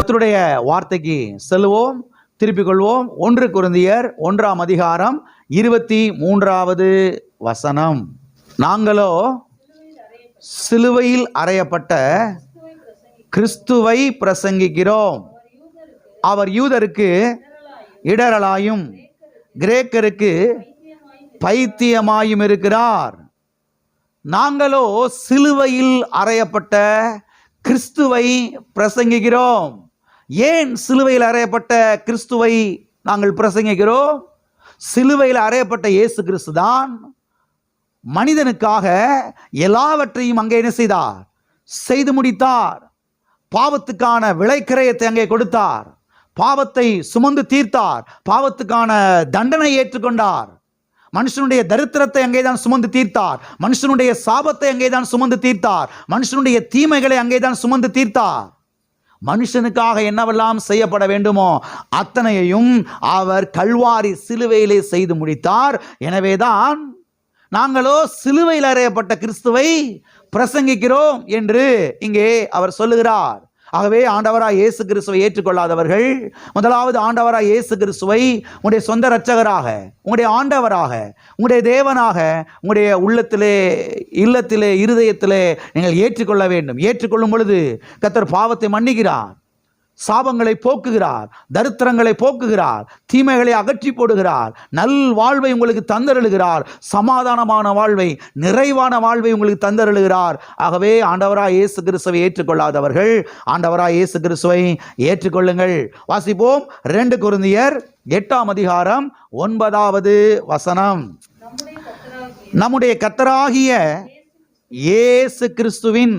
கர்த்தருடைய வார்த்தைக்கு செல்வோம், திருப்பிக் கொள்வோம். 1 கொரிந்தியர் 1ஆம் அதிகாரம் 23வது வசனம். நாங்களோ சிலுவையில் அறையப்பட்ட கிறிஸ்துவை பிரசங்கிக்கிறோம். அவர் யூதருக்கு இடரலாயும் கிரேக்கருக்கு பைத்தியமாயும் இருக்கிறார். நாங்களோ சிலுவையில் அறையப்பட்ட கிறிஸ்துவை பிரசங்கிக்கிறோம். ஏன் சிலுவையில் அறையப்பட்ட கிறிஸ்துவை நாங்கள் பிரசங்கிக்கிறோம்? சிலுவையில் அறையப்பட்ட இயேசு கிறிஸ்து தான் மனிதனுக்காக எல்லாவற்றையும் அங்கே என்ன செய்தார்? செய்து முடித்தார். பாவத்துக்கான விலைக்கிரயத்தை அங்கே கொடுத்தார். பாவத்தை சுமந்து தீர்த்தார். பாவத்துக்கான தண்டனை ஏற்றுக்கொண்டார். மனுஷனுடைய தரித்திரத்தை அங்கேதான் சுமந்து தீர்த்தார். மனுஷனுடைய சாபத்தை அங்கேதான் சுமந்து தீர்த்தார். மனுஷனுடைய தீமைகளை அங்கேதான் சுமந்து தீர்த்தார். மனுஷனுக்காக என்னவெல்லாம் செய்யப்பட வேண்டுமோ அத்தனையையும் அவர் கல்வாரி சிலுவையிலே செய்து முடித்தார். எனவேதான் நாங்களோ சிலுவையில் அறையப்பட்ட கிறிஸ்துவை பிரசங்கிக்கிறோம் என்று இங்கே அவர் சொல்லுகிறார். ஆகவே ஆண்டவராய் இயேசு கிறிஸ்துவை ஏற்றுக்கொள்ளாதவர்கள் முதலாவது ஆண்டவராய் இயேசு கிறிஸ்துவை உங்களுடைய சொந்த இரட்சகராக, உங்களுடைய ஆண்டவராக, உங்களுடைய தேவனாக உங்களுடைய உள்ளத்திலே, இல்லத்திலே, இருதயத்திலே நீங்கள் ஏற்றுக்கொள்ள வேண்டும். ஏற்றுக்கொள்ளும் பொழுது கர்த்தர் பாவத்தை மன்னிக்கிறார், சாபங்களை போக்குகிறார், தரித்திரங்களை போக்குகிறார், தீமைகளை அகற்றி போடுகிறார், நல் வாழ்வை உங்களுக்கு தந்தருளுகிறார், சமாதானமான வாழ்வை, நிறைவான வாழ்வை உங்களுக்கு தந்தருளுகிறார். ஆகவே ஆண்டவராய் இயேசு கிறிஸ்துவை ஏற்றுக்கொள்ளாதவர்கள் ஆண்டவராய் இயேசு கிறிஸ்துவை ஏற்றுக்கொள்ளுங்கள். வாசிப்போம். 2 கொரிந்தியர் 8ஆம் அதிகாரம் 9வது வசனம். நம்முடைய கர்த்தராகிய இயேசு கிறிஸ்துவின்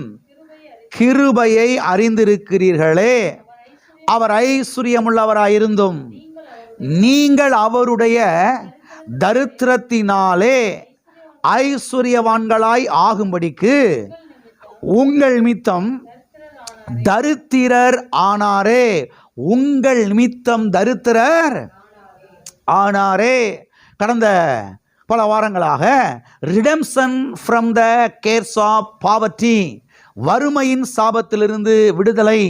கிருபையை அறிந்திருக்கிறீர்களே. அவர் ஐஸ்வரியமுள்ளவராயிருந்தும் நீங்கள் அவருடைய தரித்திரத்தினாலே ஐஸ்வரியவான்களாய் ஆகும்படிக்கு உங்கள் நிமித்தம் தரித்திரர் ஆனாரே. உங்கள் நிமித்தம் தரித்திரர் ஆனாரே. கடந்த பல வாரங்களாக redemption from the curse of poverty, வறுமையின் சாபத்திலிருந்து விடுதலை,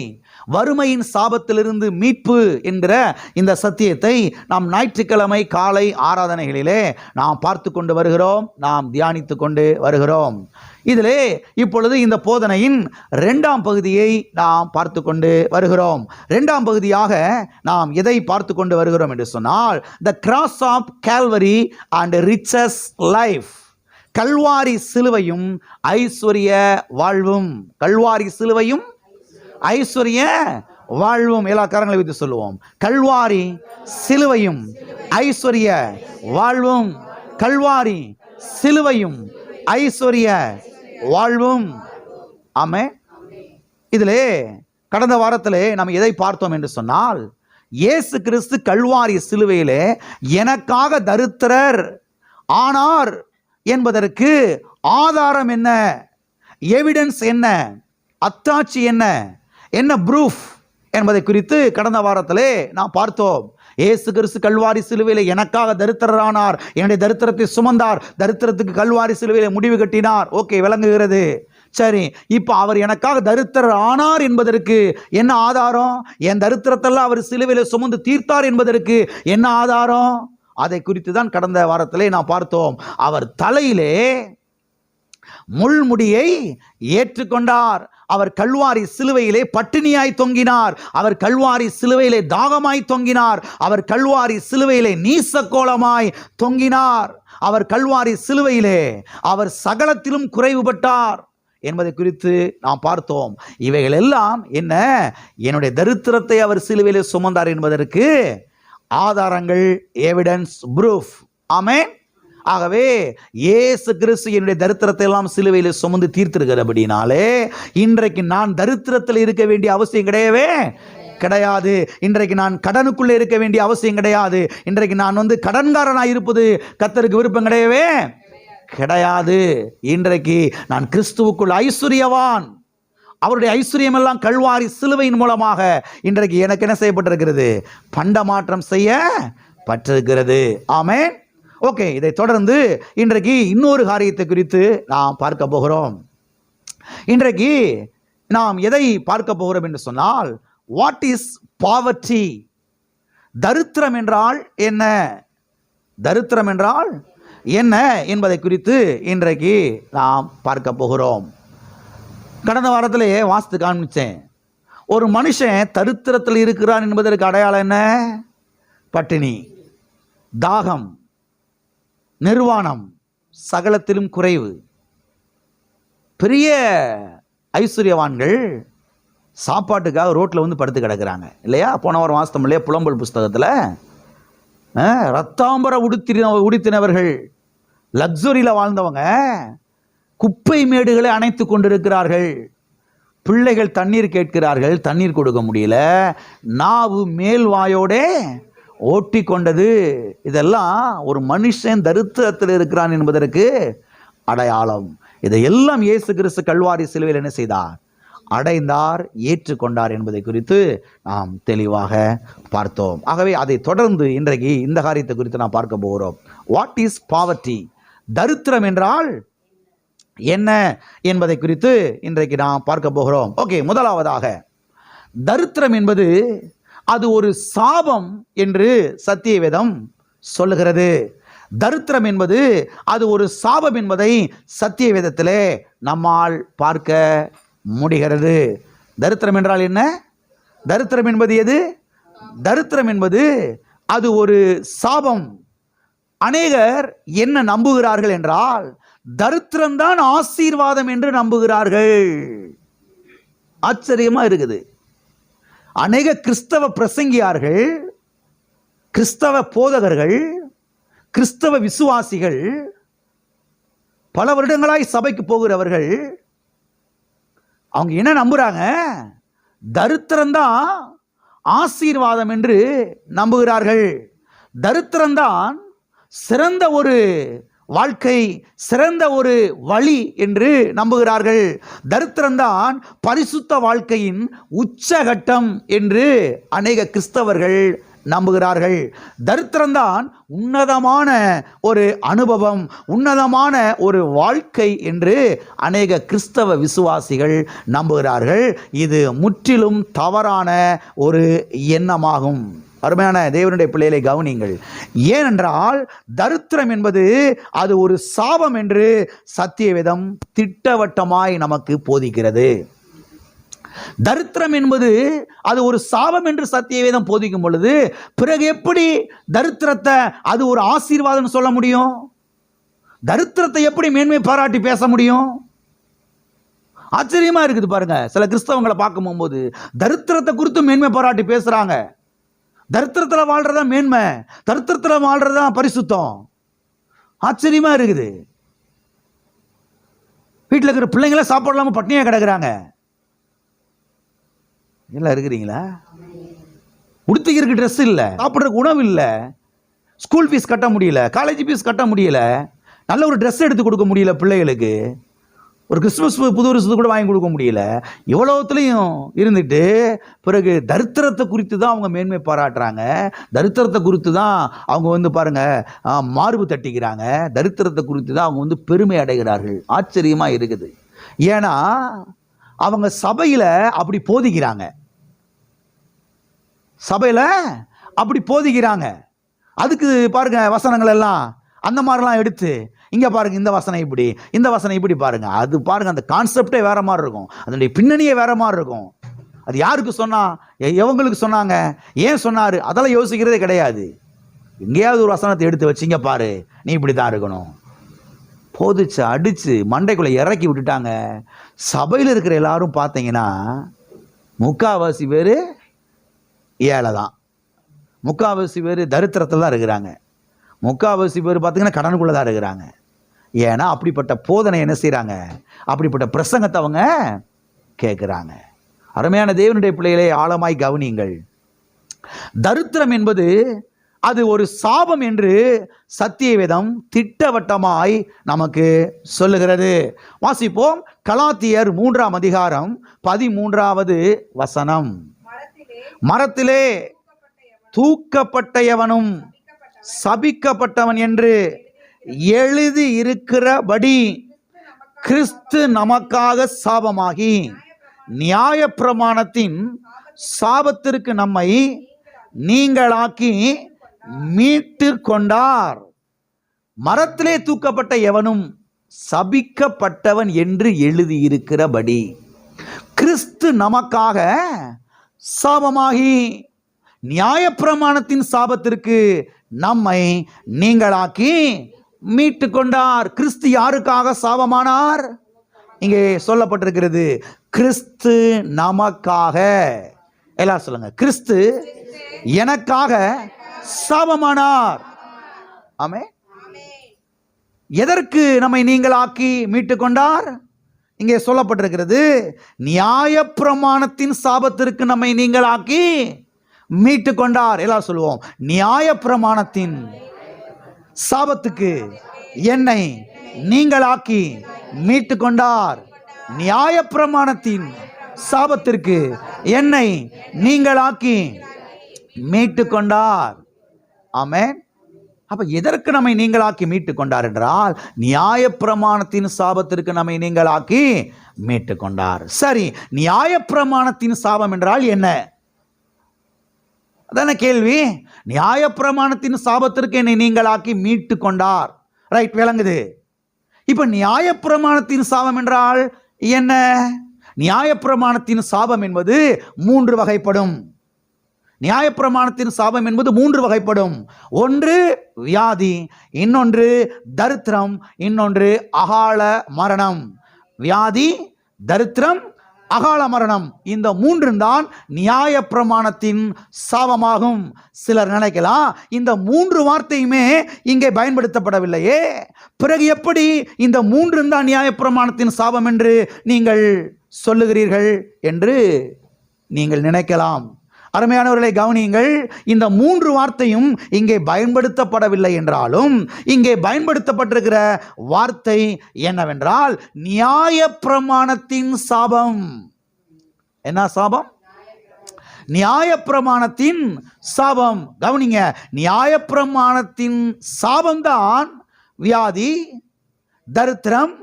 வறுமையின் சாபத்திலிருந்து மீட்பு என்கிற இந்த சத்தியத்தை நாம் ஞாயிற்றுக்கிழமை காலை ஆராதனைகளிலே நாம் பார்த்து கொண்டு வருகிறோம், நாம் தியானித்து கொண்டு வருகிறோம். இதிலே இப்பொழுது இந்த போதனையின் 2ஆம் பகுதியை நாம் பார்த்து கொண்டு வருகிறோம். 2ஆம் பகுதியாக நாம் எதை பார்த்து கொண்டு வருகிறோம் என்று சொன்னால், the cross of Calvary and riches life. Calvary சிலுவையும் ஐஸ்வர்ய வாழ்வும். கல்வாரி சிலுவையும் ஐஸ்வர்ய வாழ்வும். எல்லா காரங்களை வைத்து சொல்லுவோம். கல்வாரி சிலுவையும் ஐஸ்வர்ய வாழ்வும். கல்வாரி சிலுவையும் ஐஸ்வர்ய வாழ்வும். ஆமென். இதிலே கடந்த வாரத்திலே நாம் எதை பார்த்தோம் என்று சொன்னால், இயேசு கிறிஸ்து கல்வாரி சிலுவையிலே எனக்காக தரித்திரர் ஆனார் என்பதற்கு ஆதாரம் என்ன, எவிடன்ஸ் என்ன, அத்தாட்சி என்ன, என்ன ப்ரூஃப் என்பதை குறித்து கடந்த வாரத்திலே நாம் பார்த்தோம். இயேசு கிறிஸ்து கல்வாரி சிலுவையிலே எனக்காக தரித்திரரானார், என்னுடைய தரித்திரத்தை சுமந்தார், தரித்திரத்துக்கு கல்வாரி சிலுவையிலே முடிவு கட்டினார். ஓகே, விளங்குகிறது. சரி, இப்போ அவர் எனக்காக தரித்திரர் ஆனார் என்பதற்கு என்ன ஆதாரம்? என் தரித்திரத்தெல்லாம் அவர் சிலுவையிலே சுமந்து தீர்த்தார் என்பதற்கு என்ன ஆதாரம்? அதை குறித்து தான் கடந்த வாரத்திலே நாம் பார்த்தோம். அவர் தலையிலே முள்முடியை ஏற்றுக்கொண்டார். அவர் கல்வாரி சிலுவையிலே பட்டினியாய் தொங்கினார். அவர் கல்வாரி சிலுவையிலே தாகமாய் தொங்கினார். அவர் கல்வாரி சிலுவையிலே நீசக்கோலமாய் தொங்கினார். அவர் கல்வாரி சிலுவையிலே அவர் சகலத்திலும் குறைவுபட்டார் என்பதை குறித்து நாம் பார்த்தோம். இவைகள் எல்லாம் என்ன? என்னுடைய தரித்திரத்தை அவர் சிலுவையிலே சுமந்தார் என்பதற்கு ஆதாரங்கள், எவிடன்ஸ், ப்ரூஃப். ஆமென். ஆகவே இயேசு கிறிஸ்து என்னுடைய தரித்திரத்தை எல்லாம் சிலுவையில் சுமந்து தீர்த்திருக்கிறபடினாலே இன்றைக்கு நான் தரித்திரத்தில் இருக்க வேண்டிய அவசியம் கிடையவே கிடையாது. இன்றைக்கு நான் கடனுக்குள்ளே இருக்க வேண்டிய அவசியம் கிடையாது. இன்றைக்கு நான் கடன்காரனாக இருப்பது கர்த்தருக்கு விருப்பம் கிடையவே கிடையாது. இன்றைக்கு நான் கிறிஸ்துவுக்குள் ஐஸ்வர்யவான். அவருடைய ஐஸ்வர்யம் எல்லாம் கல்வாரி சிலுவையின் மூலமாக இன்றைக்கு எனக்கு என்ன செய்யப்பட்டிருக்கிறது? பண்டமாற்றம் செய்யப்பட்டிருக்கிறது. ஆமென். ஓகே, இதை தொடர்ந்து இன்றைக்கு இன்னொரு காரியத்தை குறித்து நாம் பார்க்க போகிறோம். இன்றைக்கு நாம் எதை பார்க்க போகிறோம் என்று சொன்னால், வாட் இஸ் பாவர்ட்டி? தரித்திரம் என்றால் என்ன? தரித்திரம் என்றால் என்ன என்பதை குறித்து இன்றைக்கு நாம் பார்க்க போகிறோம். கடந்த வாரத்திலேயே வாசித்து காண்பிச்சேன். ஒரு மனுஷன் தரித்திரத்தில் இருக்கிறான் என்பதற்கு அடையாளம் என்ன? பட்டினி, தாகம், நிர்வாணம், சகலத்திலும் குறைவு. பெரிய ஐஸ்வர்யவான்கள் சாப்பாட்டுக்காக ரோட்டில் வந்து படுத்து கிடக்கிறாங்க இல்லையா? போன வாரம் வாசித்தோம் இல்லையா புலம்பல் புஸ்தகத்தில்? ரத்தாம்பர உடுத்தினவர்கள், லக்ஸரியில் வாழ்ந்தவங்க குப்பை மேடுகளை அணைத்து கொண்டிருக்கிறார்கள். பிள்ளைகள் தண்ணீர் கேட்கிறார்கள், தண்ணீர் கொடுக்க முடியல. நாவு மேல் வாயோடே ஓட்டி கொண்டது. இதெல்லாம் ஒரு மனுஷன் தரித்திரத்தில் இருக்கிறான் என்பதற்கு அடையாளம். இதையெல்லாம் இயேசு கிறிஸ்து கல்வாரி சிலுவையில் என்ன செய்தார்? அடைந்தார், ஏற்றுக்கொண்டார் என்பதை குறித்து நாம் தெளிவாக பார்த்தோம். ஆகவே அதை தொடர்ந்து இன்றைக்கு இந்த காரியத்தை குறித்து நாம் பார்க்க போகிறோம். What is poverty? தரித்திரம் என்றால் என்ன என்பதை குறித்து இன்றைக்கு நாம் பார்க்க போகிறோம். ஓகே, முதலாவதாக தரித்திரம் என்பது அது ஒரு சாபம் என்று சத்தியவேதம் சொல்லுகிறது. தரித்திரம் என்பது அது ஒரு சாபம் என்பதை சத்தியவேதத்திலே நம்மால் பார்க்க முடிகிறது. தரித்திரம் என்றால் என்ன? தரித்திரம் என்பது எது? தரித்திரம் என்பது அது ஒரு சாபம். அநேகர் என்ன நம்புகிறார்கள் என்றால் தரித்திரம்தான் ஆசீர்வாதம் என்று நம்புகிறார்கள். ஆச்சரியமா இருக்குது. அநேக கிறிஸ்தவ பிரசங்கியார்கள், கிறிஸ்தவ போதகர்கள், கிறிஸ்தவ விசுவாசிகள், பல வருடங்களாய் சபைக்கு போகிறவர்கள், அவங்க என்ன நம்புறாங்க? தரித்திரம்தான் ஆசீர்வாதம் என்று நம்புகிறார்கள். தரித்திரம்தான் சிறந்த ஒரு வாழ்க்கை, சிறந்த ஒரு வழி என்று நம்புகிறார்கள். தரித்திரம்தான் பரிசுத்த வாழ்க்கையின் உச்சகட்டம் என்று அநேக கிறிஸ்தவர்கள் நம்புகிறார்கள். தரித்திரம்தான் உன்னதமான ஒரு அனுபவம், உன்னதமான ஒரு வாழ்க்கை என்று அநேக கிறிஸ்தவ விசுவாசிகள் நம்புகிறார்கள். இது முற்றிலும் தவறான ஒரு எண்ணமாகும். அருமையான தேவனுடைய பிள்ளைகளை கவனிங்கள். ஏனென்றால் தரித்திரம் என்பது அது ஒரு சாபம் என்று சத்தியவேதம் திட்டவட்டமாய் நமக்கு போதிக்கிறது. தரித்திரம் என்பது அது ஒரு சாபம் என்று சத்தியவேதம் போதிக்கும் பொழுது பிறகு எப்படி தரித்திரத்தை அது ஒரு ஆசீர்வாதம் சொல்ல முடியும்? தரித்திரத்தை எப்படி மேன்மை பாராட்டி பேச முடியும்? ஆச்சரியமா இருக்குது பாருங்க. சில கிறிஸ்தவங்களை பார்க்கும் போது தரித்திரத்தை குறித்து மேன்மை பாராட்டி பேசுறாங்க. தரித்திரத்தில் வாழ்றதா மேன்மை, தரித்திரத்தில் வாழ்றதா பரிசுத்தம். ஆச்சரியமா இருக்குது. வீட்டில் இருக்கிற பிள்ளைங்கள சாப்பாடு இல்லாமல் பட்னியா கிடக்குறாங்க. எல்லாம் இருக்கிறீங்களா? உடுத்திக்கிறதுக்கு ட்ரெஸ் இல்லை, சாப்பிட்றதுக்கு உணவு இல்லை, ஸ்கூல் ஃபீஸ் கட்ட முடியல, காலேஜ் ஃபீஸ் கட்ட முடியல, நல்ல ஒரு ட்ரெஸ் எடுத்து கொடுக்க முடியல பிள்ளைகளுக்கு, ஒரு கிறிஸ்துமஸ் புது வருஷத்துக்கு கூட வாங்கி கொடுக்க முடியல. இவ்வளோத்துலையும் இருந்துட்டு பிறகு தரித்திரத்தை குறித்து தான் அவங்க மேன்மை பாராட்டுறாங்க. தரித்திரத்தை குறித்து தான் அவங்க வந்து பாருங்க மார்பு தட்டிக்கிறாங்க. தரித்திரத்தை குறித்து தான் அவங்க வந்து பெருமை அடைகிறார்கள். ஆச்சரியமாக இருக்குது. ஏன்னா அவங்க சபையில் அப்படி போதிக்கிறாங்க. சபையில் அப்படி போதிக்கிறாங்க. அதுக்கு பாருங்க வசனங்கள் எல்லாம் அந்த மாதிரிலாம் எடுத்து இங்கே பாருங்க, இந்த வசனம் இப்படி, இந்த வசனம் இப்படி பாருங்க. அது பாருங்க, அந்த கான்செப்டே வேற மாதிரி இருக்கும், அதனுடைய பின்னணியே வேற மாதிரி இருக்கும். அது யாருக்கு சொன்னா, எவங்களுக்கு சொன்னாங்க, ஏன் சொன்னார், அதெல்லாம் யோசிக்கிறதே கிடையாது. எங்கேயாவது ஒரு வசனத்தை எடுத்து வச்சிங்க பாரு, நீ இப்படி தான் இருக்கணும், போதிச்சு அடிச்சு மண்டைக்குள்ளே இறக்கி விட்டுட்டாங்க. சபையில் இருக்கிற எல்லாரும் பார்த்தீங்கன்னா முக்காவாசி பேர் ஏழை தான், முக்காவாசி பேர் தரித்திரத்தில் தான் இருக்கிறாங்க, முக்காவாசி பேர் பார்த்தீங்கன்னா கடனுக்குள்ளே தான் இருக்கிறாங்க. ஏன்னா அப்படிப்பட்ட போதனை என்ன செய்கிறாங்க, அப்படிப்பட்ட பிரசங்கத்தை அவங்க கேட்குறாங்க. அருமையான தேவனுடைய பிள்ளைகளை ஆழமாய் கவனியுங்கள். தரித்திரம் என்பது அது ஒரு சாபம் என்று சத்தியவேதம் திட்டவட்டமாய் நமக்கு சொல்லுகிறது. வாசிப்போம். கலாத்தியர் 3ஆம் அதிகாரம் 13வது வசனம். மரத்திலே தூக்கப்பட்ட எவனும் சபிக்கப்பட்டவன் என்று எழுதி இருக்கிறபடி கிறிஸ்து நமக்காக சாபமாகி நியாயப்பிரமாணத்தின் சாபத்திற்கு நம்மை நீங்களாக்கி மீட்டு கொண்டார். மரத்திலே தூக்கப்பட்ட எவனும் சபிக்கப்பட்டவன் என்று எழுதியிருக்கிறபடி கிறிஸ்து நமக்காக சாபமாகி நியாயப்பிரமாணத்தின் சாபத்திற்கு நம்மை நீங்களாக்கி மீட்டு கொண்டார். கிறிஸ்து யாருக்காக சாபமானார்? இங்கே சொல்லப்பட்டிருக்கிறது, கிறிஸ்து நமக்காக. எல்லாரும் சொல்லுங்க, கிறிஸ்து எனக்காக சாபமானார். ஆமென். எதற்கு நம்மை நீங்களாக்கி மீட்டு கொண்டார்? இங்கே சொல்லப்பட்டிருக்கிறது, நியாயப்பிரமாணத்தின் சாபத்திற்கு நம்மை நீங்களாக்கி மீட்டு கொண்டார். எல்லாரும் சொல்லுவோம், நியாயப்பிரமாணத்தின் சாபத்துக்கு என்னை நீங்களாக்கி மீட்டு கொண்டார். நியாயப்பிரமாணத்தின் சாபத்திற்கு என்னை நீங்களாக்கி மீட்டு கொண்டார். ஆமென். அப்ப எதற்கு நம்மை நீங்களாக்கி மீட்டு கொண்டார் என்றால், நியாயப்பிரமாணத்தின் சாபத்திற்கு நம்மை நீங்களாக்கி மீட்டு கொண்டார். சரி, நியாயப்பிரமாணத்தின் சாபம் என்றால் என்ன? அதான கேள்வி. நியாயப்பிரமாணத்தின் சாபத்திற்கு என்னை நீங்களாக்கி மீட்டு கொண்டார். ரைட், விளங்குது. இப்ப நியாயப்பிரமாணத்தின் சாபம் என்றால் என்ன? நியாயப்பிரமாணத்தின் சாபம் என்பது 3 வகைப்படும். நியாயப்பிரமாணத்தின் சாபம் என்பது 3 வகைப்படும். ஒன்று வியாதி, இன்னொன்று தரித்திரம், இன்னொன்று அகால மரணம். வியாதி, தரித்திரம், அகால மரணம், இந்த 3 தான் நியாயப்பிரமாணத்தின் சாபமாகும். சிலர் நினைக்கலாம், இந்த 3 வார்த்தையுமே இங்கே பயன்படுத்தப்படவில்லையே, பிறகு எப்படி இந்த 3 தான் நியாயப்பிரமாணத்தின் சாபம் என்று நீங்கள் சொல்லுகிறீர்கள் என்று நீங்கள் நினைக்கலாம். அருமையானவர்களை கவனியுங்கள், இந்த 3 வார்த்தையும் இங்கே பயன்படுத்தப்படவில்லை என்றாலும் இங்கே பயன்படுத்தப்பட்டிருக்கிற வார்த்தை என்னவென்றால் நியாயப்பிரமாணத்தின் சாபம். என்ன சாபம்? நியாயப்பிரமாணத்தின் சாபம். கவனிங்க, நியாயப்பிரமாணத்தின் சாபம்தான் வியாதி, தரித்திரம்,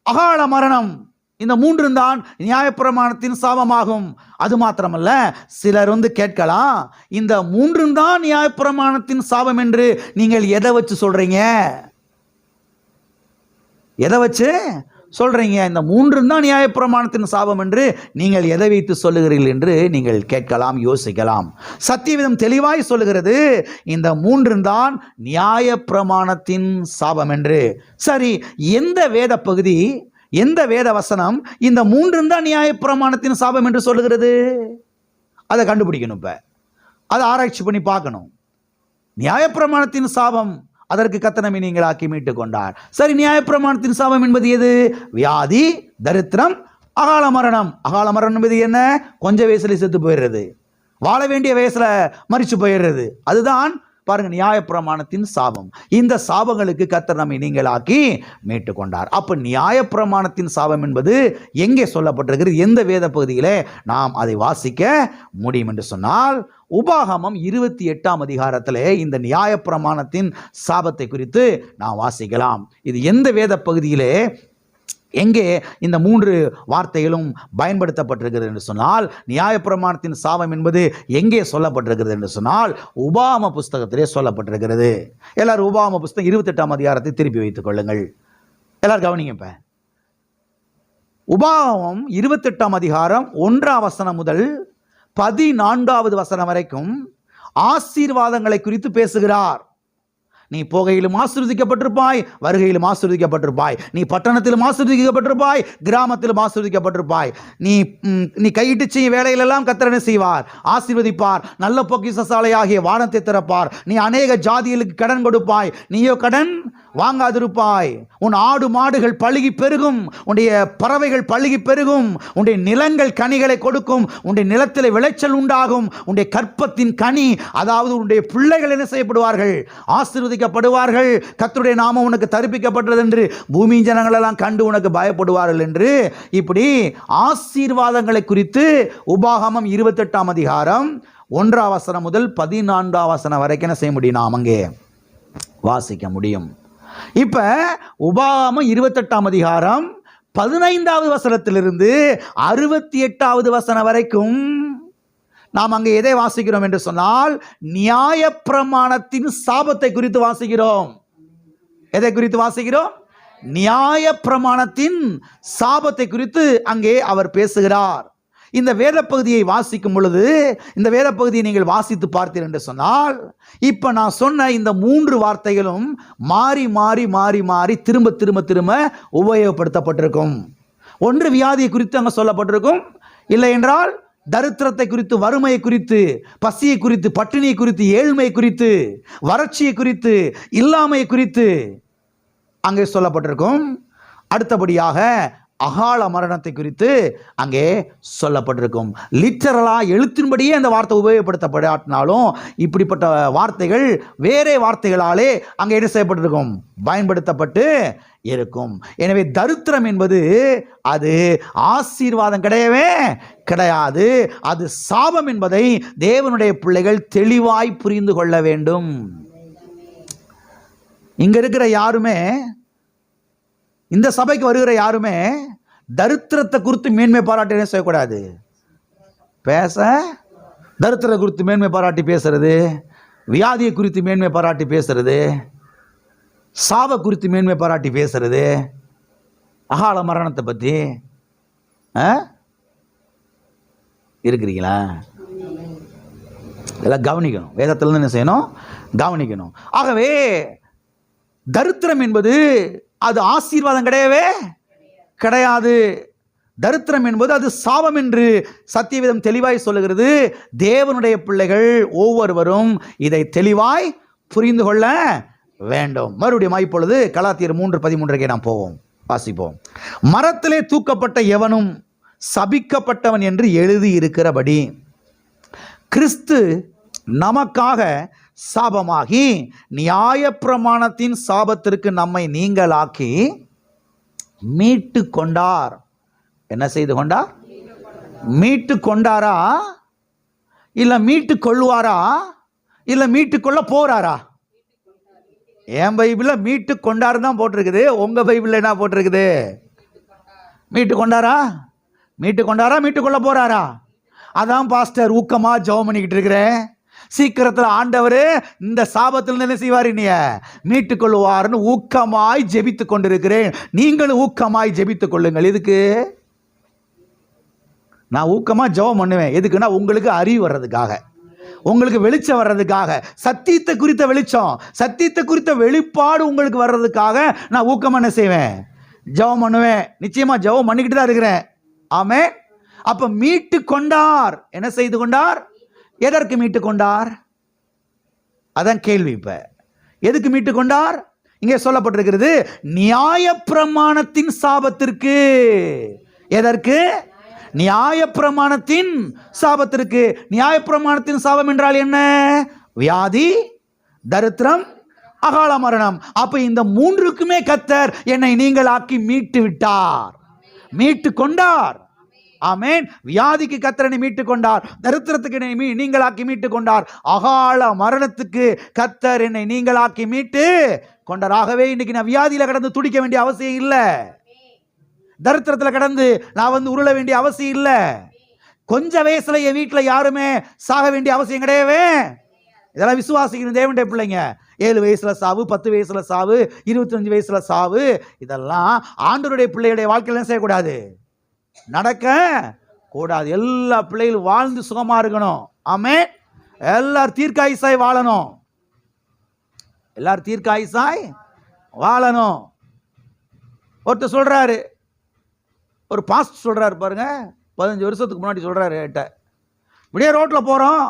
அகால மரணம். இந்த 3 தான் நியாயப்பிரமாணத்தின் சாபமாகும். அது மாத்திரமல்ல, சிலர் கேட்கலாம், இந்த 3 தான் நியாயப்பிரமாணத்தின் சாபம் என்று நீங்கள் எதை வச்சு சொல்றீங்க? எதை வச்சு சொல்றீங்க? இந்த 3 தான் நியாயப்பிரமாணத்தின் சாபம் என்று நீங்கள் எதை வைத்து சொல்லுகிறீர்கள் என்று நீங்கள் கேட்கலாம், யோசிக்கலாம். சத்தியவேதம் தெளிவாய் சொல்லுகிறது, இந்த 3 தான் நியாயப்பிரமாணத்தின் சாபம் என்று. சரி, எந்த வேத பகுதி, எந்த வேத வசனம் இந்த 3 தான் நியாயப்பிரமாணத்தின் சாபம் என்று சொல்லுகிறது? அதை கண்டுபிடிக்கணும். இப்ப அதை ஆராய்ச்சி பண்ணி பார்க்கணும். நியாயப்பிரமாணத்தின் சாபம், அதற்கு கர்த்தர் நம்மை நீங்களாக்கி மீட்டு கொண்டார். சரி, நியாயப்பிரமாணத்தின் சாபம் என்பது எது? வியாதி, தரித்திரம், அகால மரணம். அகால மரணம் என்பது என்ன? கொஞ்ச வயசுல செத்து போயிடுறது, வாழ வேண்டிய வயசுல மரிச்சு போயிடுறது. அதுதான் பாருங்க நியாயப்பிரமாணத்தின் சாபம். இந்த சாபங்களுக்கு கர்த்தர் நம்மை நீங்களாக்கி மீட்டு கொண்டார். அப்ப நியாயப்பிரமாணத்தின் சாபம் என்பது எங்கே சொல்லப்பட்டிருக்கிறது? எந்த வேத பகுதியிலே நாம் அதை வாசிக்க முடியும் என்று சொன்னால், உபாகமம் 28ஆம் அதிகாரத்திலே இந்த நியாயப்பிரமாணத்தின் சாபத்தை குறித்து நாம் வாசிக்கலாம். இது எந்த வேத பகுதியிலே எங்கே இந்த 3 வார்த்தைகளும் பயன்படுத்தப்பட்டிருக்கிறது என்று சொன்னால், நியாயப்பிரமாணத்தின் சாபம் என்பது எங்கே சொல்லப்பட்டிருக்கிறது என்று சொன்னால், உபாகம புஸ்தகத்திலே சொல்லப்பட்டிருக்கிறது. எல்லாரும் உபாகம புஸ்தகம் 28ஆம் அதிகாரத்தை திருப்பி வைத்துக் கொள்ளுங்கள். எல்லாரும் கவனிங்க. இப்ப உபாகமம் 28ஆம் அதிகாரம் 1ஆம் வசனம் முதல் 14வது வசனம் வரைக்கும் ஆசீர்வாதங்களை குறித்து பேசுகிறார். நீ போகையிலும் ஆசீர்வதிக்கப்பட்டிருப்பாய், வருகையிலும் ஆசீர்வதிக்கப்பட்டிருப்பாய். நீ பட்டணத்திலும் ஆசீர்வதிக்கப்பட்டிருப்பாய், கிராமத்திலும் ஆசீர்வதிக்கப்பட்டிருப்பாய். நீ கையிட்டு செய்யும் வேலையிலெல்லாம் கர்த்தர் என்ன செய்வார்? ஆசீர்வதிப்பார். நல்ல பொக்கிஷசாலையாகிய வானத்தை திறப்பார். நீ அநேக ஜாதிகளுக்கு கடன் கொடுப்பாய், நீயோ கடன் வாங்காதிருப்பாய். உன் ஆடு மாடுகள் பழுகி பெருகும், உன்னுடைய பறவைகள் பழுகி பெருகும், உன்னுடைய நிலங்கள் கனிகளை கொடுக்கும், உன்னுடைய நிலத்தில் விளைச்சல் உண்டாகும், உன்னுடைய கற்பத்தின் கனி, அதாவது உன்னுடைய பிள்ளைகள் என்ன செய்யப்படுவார்கள்? ஆசீர்வதிக்கப்படுவார்கள். கர்த்தருடைய நாமம் உனக்கு தரிப்பிக்கப்பட்டது என்று பூமியின் ஜனங்கள் எல்லாம் கண்டு உனக்கு பயப்படுவார்கள் என்று இப்படி ஆசீர்வாதங்களை குறித்து உபாகமம் 28ஆம் அதிகாரம் 1ஆம் வசனம் முதல் 14ஆம் வசனம் வரைக்கும் என்ன செய்ய முடியும்? நாம் அங்கே வாசிக்க முடியும். இப்ப உபாகமம் 28ஆம் அதிகாரம் 15வது வசனத்திலிருந்து 68வது வசனம் வரைக்கும் நாம் அங்கே எதை வாசிக்கிறோம் என்று சொன்னால், நியாயப்பிரமாணத்தின் சாபத்தை குறித்து வாசிக்கிறோம். எதை குறித்து வாசிக்கிறோம்? நியாயப்பிரமாணத்தின் சாபத்தை குறித்து அங்கே அவர் பேசுகிறார். இந்த வேத பகுதியை வாசிக்கும் பொழுது, இந்த வேத பகுதியை நீங்கள் வாசித்து பார்த்தீர்கள் என்று சொன்னால், இப்ப நான் சொன்ன இந்த 3 வார்த்தைகளும் மாறி மாறி மாறி மாறி திரும்ப திரும்ப திரும்ப உபயோகப்படுத்தப்பட்டிருக்கும். ஒன்று வியாதியை குறித்து அங்கே சொல்லப்பட்டிருக்கும், இல்லை என்றால் தரித்திரத்தை குறித்து, வறுமையை குறித்து, பசியை குறித்து, பட்டினியை குறித்து, ஏழ்மை குறித்து, வறட்சியை குறித்து, இல்லாமையை குறித்து அங்கே சொல்லப்பட்டிருக்கும். அடுத்தபடியாக அகால மரணத்தை குறித்து அங்கே சொல்லப்பட்டிருக்கும். லிட்டரலா எழுத்தின்படியே அந்த வார்த்தை உபயோகப்படுத்தப்படாட்டினாலும் இப்படிப்பட்ட வார்த்தைகள் வேறே வார்த்தைகளாலே அங்கே என்ன செய்யப்பட்டிருக்கும்? பயன்படுத்தப்பட்டு இருக்கும். எனவே தரித்திரம் என்பது அது ஆசீர்வாதம் கிடையவே கிடையாது, அது சாபம் என்பதை தேவனுடைய பிள்ளைகள் தெளிவாய் புரிந்து கொள்ள வேண்டும். இங்க இருக்கிற யாருமே, இந்த சபைக்கு வருகிற யாருமே தரித்திரத்தை குறித்து மேன்மை பாராட்டி என்ன செய்யக்கூடாது. தரித்திரத்தை குறித்து மேன்மை பாராட்டி பேசுறது, வியாதியை குறித்து மேன்மை பாராட்டி பேசுறது, சாப குறித்து மேன்மை பாராட்டி பேசுறது, அகால மரணத்தை பற்றி இருக்கிறீங்களா? இதெல்லாம் கவனிக்கணும். வேதத்திலிருந்து என்ன செய்யணும்? கவனிக்கணும். ஆகவே தரித்திரம் என்பது அது ஆசீர்வாதம் கிடையவே கிடையாது. தரித்திரம் என்பது அது சாபம் என்று சத்தியவேதம் தெளிவாய் சொல்லுகிறது. தேவனுடைய பிள்ளைகள் ஒவ்வொருவரும் இதை தெளிவாய் புரிந்து கொள்ள வேண்டும். மறுபடியும் இப்பொழுது கலாத்தியர் 3:13 நாம் போவோம், வாசிப்போம். மரத்திலே தூக்கப்பட்ட எவனும் சபிக்கப்பட்டவன் என்று எழுதி இருக்கிறபடி கிறிஸ்து நமக்காக சாபமாகி நியாயப்பிரமாணத்தின் சாபத்திற்கு நம்மை நீங்களாக்கி மீட்டு கொண்டார். என்ன செய்து கொண்டார்? மீட்டு கொண்டாரா, இல்ல மீட்டு கொள்வாரா, இல்ல மீட்டு கொள்ள போறாரா? என் பைபிள்ல மீட்டு கொண்டாரு தான் போட்டிருக்குது. உங்க பைபிள்ல என்ன போட்டிருக்குது? மீட்டு கொண்டாரா, மீட்டு கொண்டாரா, மீட்டு கொள்ள போறாரா? அதான் பாஸ்டர் ஊக்கமா ஜெபம் பண்ணிக்கிட்டு இருக்கிறேன். சீக்கிரத்தில் ஆண்டவர் இந்த சாபத்தில் என்ன செய்வார்? நீ மீட்டுக் கொள்வார்னு ஊக்கமாய் ஜெபித்து கொண்டிருக்கிறேன். நீங்களும் ஊக்கமாய் ஜெபித்துக் கொள்ளுங்கள். எதுக்கு நான் ஊக்கமா ஜெபம் பண்ணுவேன்? எதுக்குன்னா உங்களுக்கு அறிவு வர்றதுக்காக, உங்களுக்கு வெளிச்சம் வர்றதுக்காக, சத்தியத்தை குறித்த வெளிச்சம், சத்தியத்தை குறித்த வெளிப்பாடு உங்களுக்கு வர்றதுக்காக நான் ஊக்கமா என்ன செய்வேன்? ஜெபம் பண்ணுவேன். நிச்சயமா ஜெபம் பண்ணிக்கிட்டு தான் இருக்கிறேன். ஆமே. அப்ப மீட்டு கொண்டார். என்ன செய்து கொண்டார்? எதற்கு மீட்டு கொண்டார்? அதான் கேள்வி. இப்ப எதுக்கு மீட்டு கொண்டார்? இங்கே சொல்லப்பட்டிருக்கிறது நியாயப்பிரமாணத்தின் சாபத்திற்கு. எதற்கு? நியாயப்பிரமாணத்தின் சாபத்திற்கு. நியாயப்பிரமாணத்தின் சாபம் என்றால் என்ன? வியாதி, தரித்திரம், அகால மரணம். அப்ப இந்த 3க்குமே கர்த்தர் என்னை நீங்களாக்கி மீட்டு விட்டார், மீட்டு கொண்டார். ஆமென். வியாதிக்கு கர்த்தரை மீட்டு கொண்டார், தரித்திரத்துக்கு என்னை நீங்களாக்கி மீட்டு கொண்டார், அகால மரணத்துக்கு கர்த்தர் என்னை நீங்களாக்கி மீட்டு கொண்டார். ஆகவே இன்னைக்கு நான் வியாதியில கடந்து துடிக்க வேண்டிய அவசியம் இல்லை, தரித்திரத்தில் கடந்து நான் உருள வேண்டிய அவசியம் இல்லை. கொஞ்ச வயசுல என் வீட்டில் யாருமே சாக வேண்டிய அவசியம் கிடையவே. இதெல்லாம் விசுவாசிக்கிற தேவனுடைய பிள்ளைங்க. 7 வயசுல சாவு, 10 வயசுல சாவு, 25 வயசுல சாவு, இதெல்லாம் ஆண்டவருடைய பிள்ளைகளுடைய வாழ்க்கையில செய்யக்கூடாது, நடக்க கூடாது. எல்லா பிள்ளைகளும் வாழ்ந்து சுகமா இருக்கணும். ஆமென். எல்லாரும் தீர்க்காயுசாய் வாழணும், எல்லாரும் தீர்க்காயுசாய் வாழணும். ஒருத்தர் சொல்றாரு, ஒரு பாஸ்ட் சொல்றாரு பாருங்க, 15 வருஷத்துக்கு முன்னாடி சொல்றாரு என்கிட்ட, இப்படியே ரோட்ல போறோம்,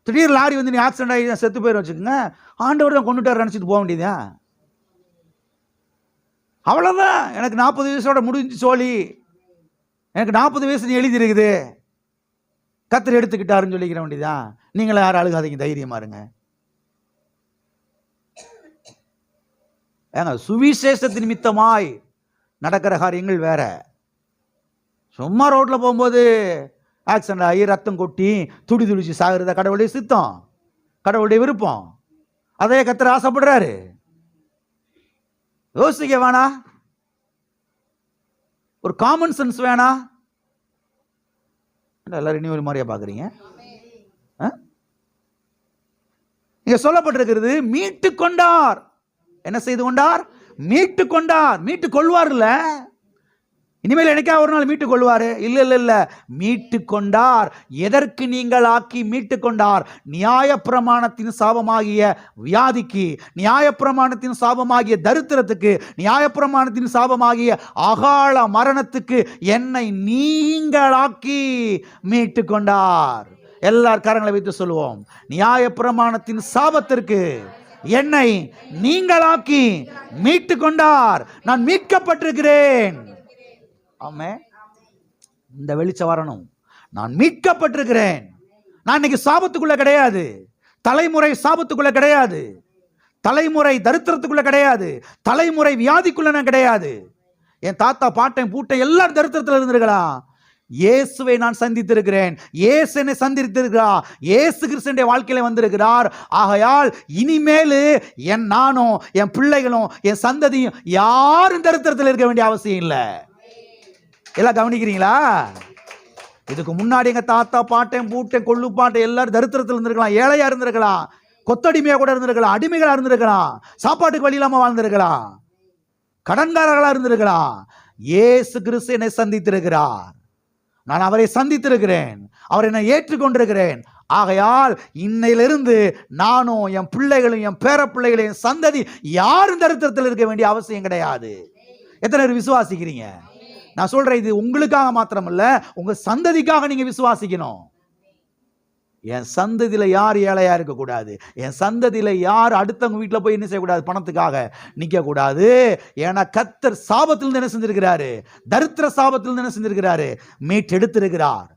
திடீர் லாரி நீ ஆக்சிடென்ட் ஆகி செத்து போயிரு வச்சுக்கோங்க, ஆண்டவர் தான் கொண்டுட்டார் நினைச்சிட்டு போக வேண்டியதா? அவ்வளவுதான். எனக்கு 40 வயசோட முடிஞ்சு சோழி, எனக்கு 40 வயசு நீ எழுதி இருக்குது, கர்த்தர் எடுத்துக்கிட்டாருன்னு சொல்லிக்கிற வேண்டியதா? நீங்களும் யாரும் அழுகாதீங்க, தைரியமா இருங்க. ஏங்க, சுவிசேஷத்தின் நிமித்தமாய் நடக்கிற காரியங்கள் வேற. சும்மா ரோட்ல போகும்போது ஆக்சிடென்ட் ஆகி ரத்தம் கொட்டி துடி துடிச்சு சாகுறத கடவுளுடைய சித்தம், கடவுளுடைய விருப்பம். அதையே கர்த்தர் ஆசைப்படுறாரு. யோசிக்க வேணா? ஒரு காமன் சென்ஸ் வேணா? எல்லாரும் இனி ஒரு மாதிரியா பார்க்குறீங்க? இங்க சொல்லப்பட்டிருக்கிறது மீட்டு கொண்டார். என்ன செய்து கொண்டார்? மீட்டு கொண்டார். மீட்டு கொள்வார்ல, இனிமேல் எனக்கா ஒரு நாள் மீட்டு கொள்வாரு? இல்ல இல்ல இல்ல, மீட்டு கொண்டார். எதற்கு நீங்கள் ஆக்கி மீட்டு கொண்டார்? நியாயப்பிரமாணத்தின் சாபமாகிய வியாதிக்கு, நியாயப்பிரமாணத்தின் சாபமாகிய தரித்திரத்துக்கு, நியாயப்பிரமாணத்தின் சாபமாகிய அகால மரணத்துக்கு என்னை நீங்களாக்கி மீட்டு கொண்டார். எல்லார் கரங்களை வைத்து சொல்லுவோம், நியாயப்பிரமாணத்தின் சாபத்திற்கு என்னை நீங்களாக்கி மீட்டு கொண்டார். நான் மீட்கப்பட்டிருக்கிறேன். ஆமென். இந்த வெளிச்சம் வரணும். நான் மீட்கப்பட்டிருக்கிறேன். நான் இன்னைக்கு சாபத்துக்குள்ள கிடையாது. தலைமுறை சாபத்துக்குள்ள கிடையாது. தலைமுறை தரித்திரத்துக்குள்ள கிடையாது. தலைமுறை வியாதிக்குள்ள நான் கிடையாது. என் தாத்தா பாட்டன் பூட்டன் எல்லாரும் தரித்திரத்தில் இருந்திருக்கலாம். இயேசுவை நான் சந்தித்திருக்கிறேன். இயேசு என்னை சந்தித்திருக்கிறார். இயேசு கிறிஸ்துவின் வாழ்க்கையில வந்திருக்கிறார். ஆகையால் இனிமேல் நானும் என் பிள்ளைகளும் என் சந்ததியும் யாரும் தரித்திரத்தில் இருக்க வேண்டிய அவசியம் இல்லை. எல்லாம் கவனிக்கிறீங்களா? இதுக்கு முன்னாடி எங்க தாத்தா பாட்டன் பூட்டன் கொள்ளு பாட்டன் எல்லாரும் தரித்திரத்தில் இருந்திருக்கலாம், ஏழையா இருந்திருக்கலாம், கொத்தடிமையா கூட இருந்திருக்கலாம், அடிமைகளா இருந்திருக்கலாம், சாப்பாட்டுக்கு வழி இல்லாம வாழ்ந்திருக்கலாம், கடன்காரர்களா இருந்திருக்கலாம். இயேசு கிறிஸ்து என்னை சந்தித்திருக்கிறார். நான் அவரை சந்தித்திருக்கிறேன். அவரை நான் ஏற்றுக்கொண்டிருக்கிறேன். ஆகையால் இன்னையிலிருந்து நானும் என் பிள்ளைகளும் என் பேர பிள்ளைகளும் என் சந்ததி யாரும் தரித்திரத்தில் இருக்க வேண்டிய அவசியம் கிடையாது. எத்தனை பேர் விசுவாசிக்கிறீங்க? நான் சொல்றேன், இது உங்களுக்காக மாத்திரமல்ல, உங்க சந்ததிக்காக நீங்க விசுவாசிக்கணும். என் சந்ததியில யார் ஏழையா இருக்க கூடாது. என் சந்ததியில யார் அடுத்தவங்க வீட்டில் போய் என்ன செய்யக்கூடாது, பணத்துக்காக நிக்க கூடாது. ஏன்னா கர்த்தர் சாபத்திலிருந்து என்ன செஞ்சிருக்கிறாரு? தரித்திர சாபத்திலிருந்து என்ன செஞ்சிருக்கிறாரு? மீட்டெடுத்திருக்கிறார்.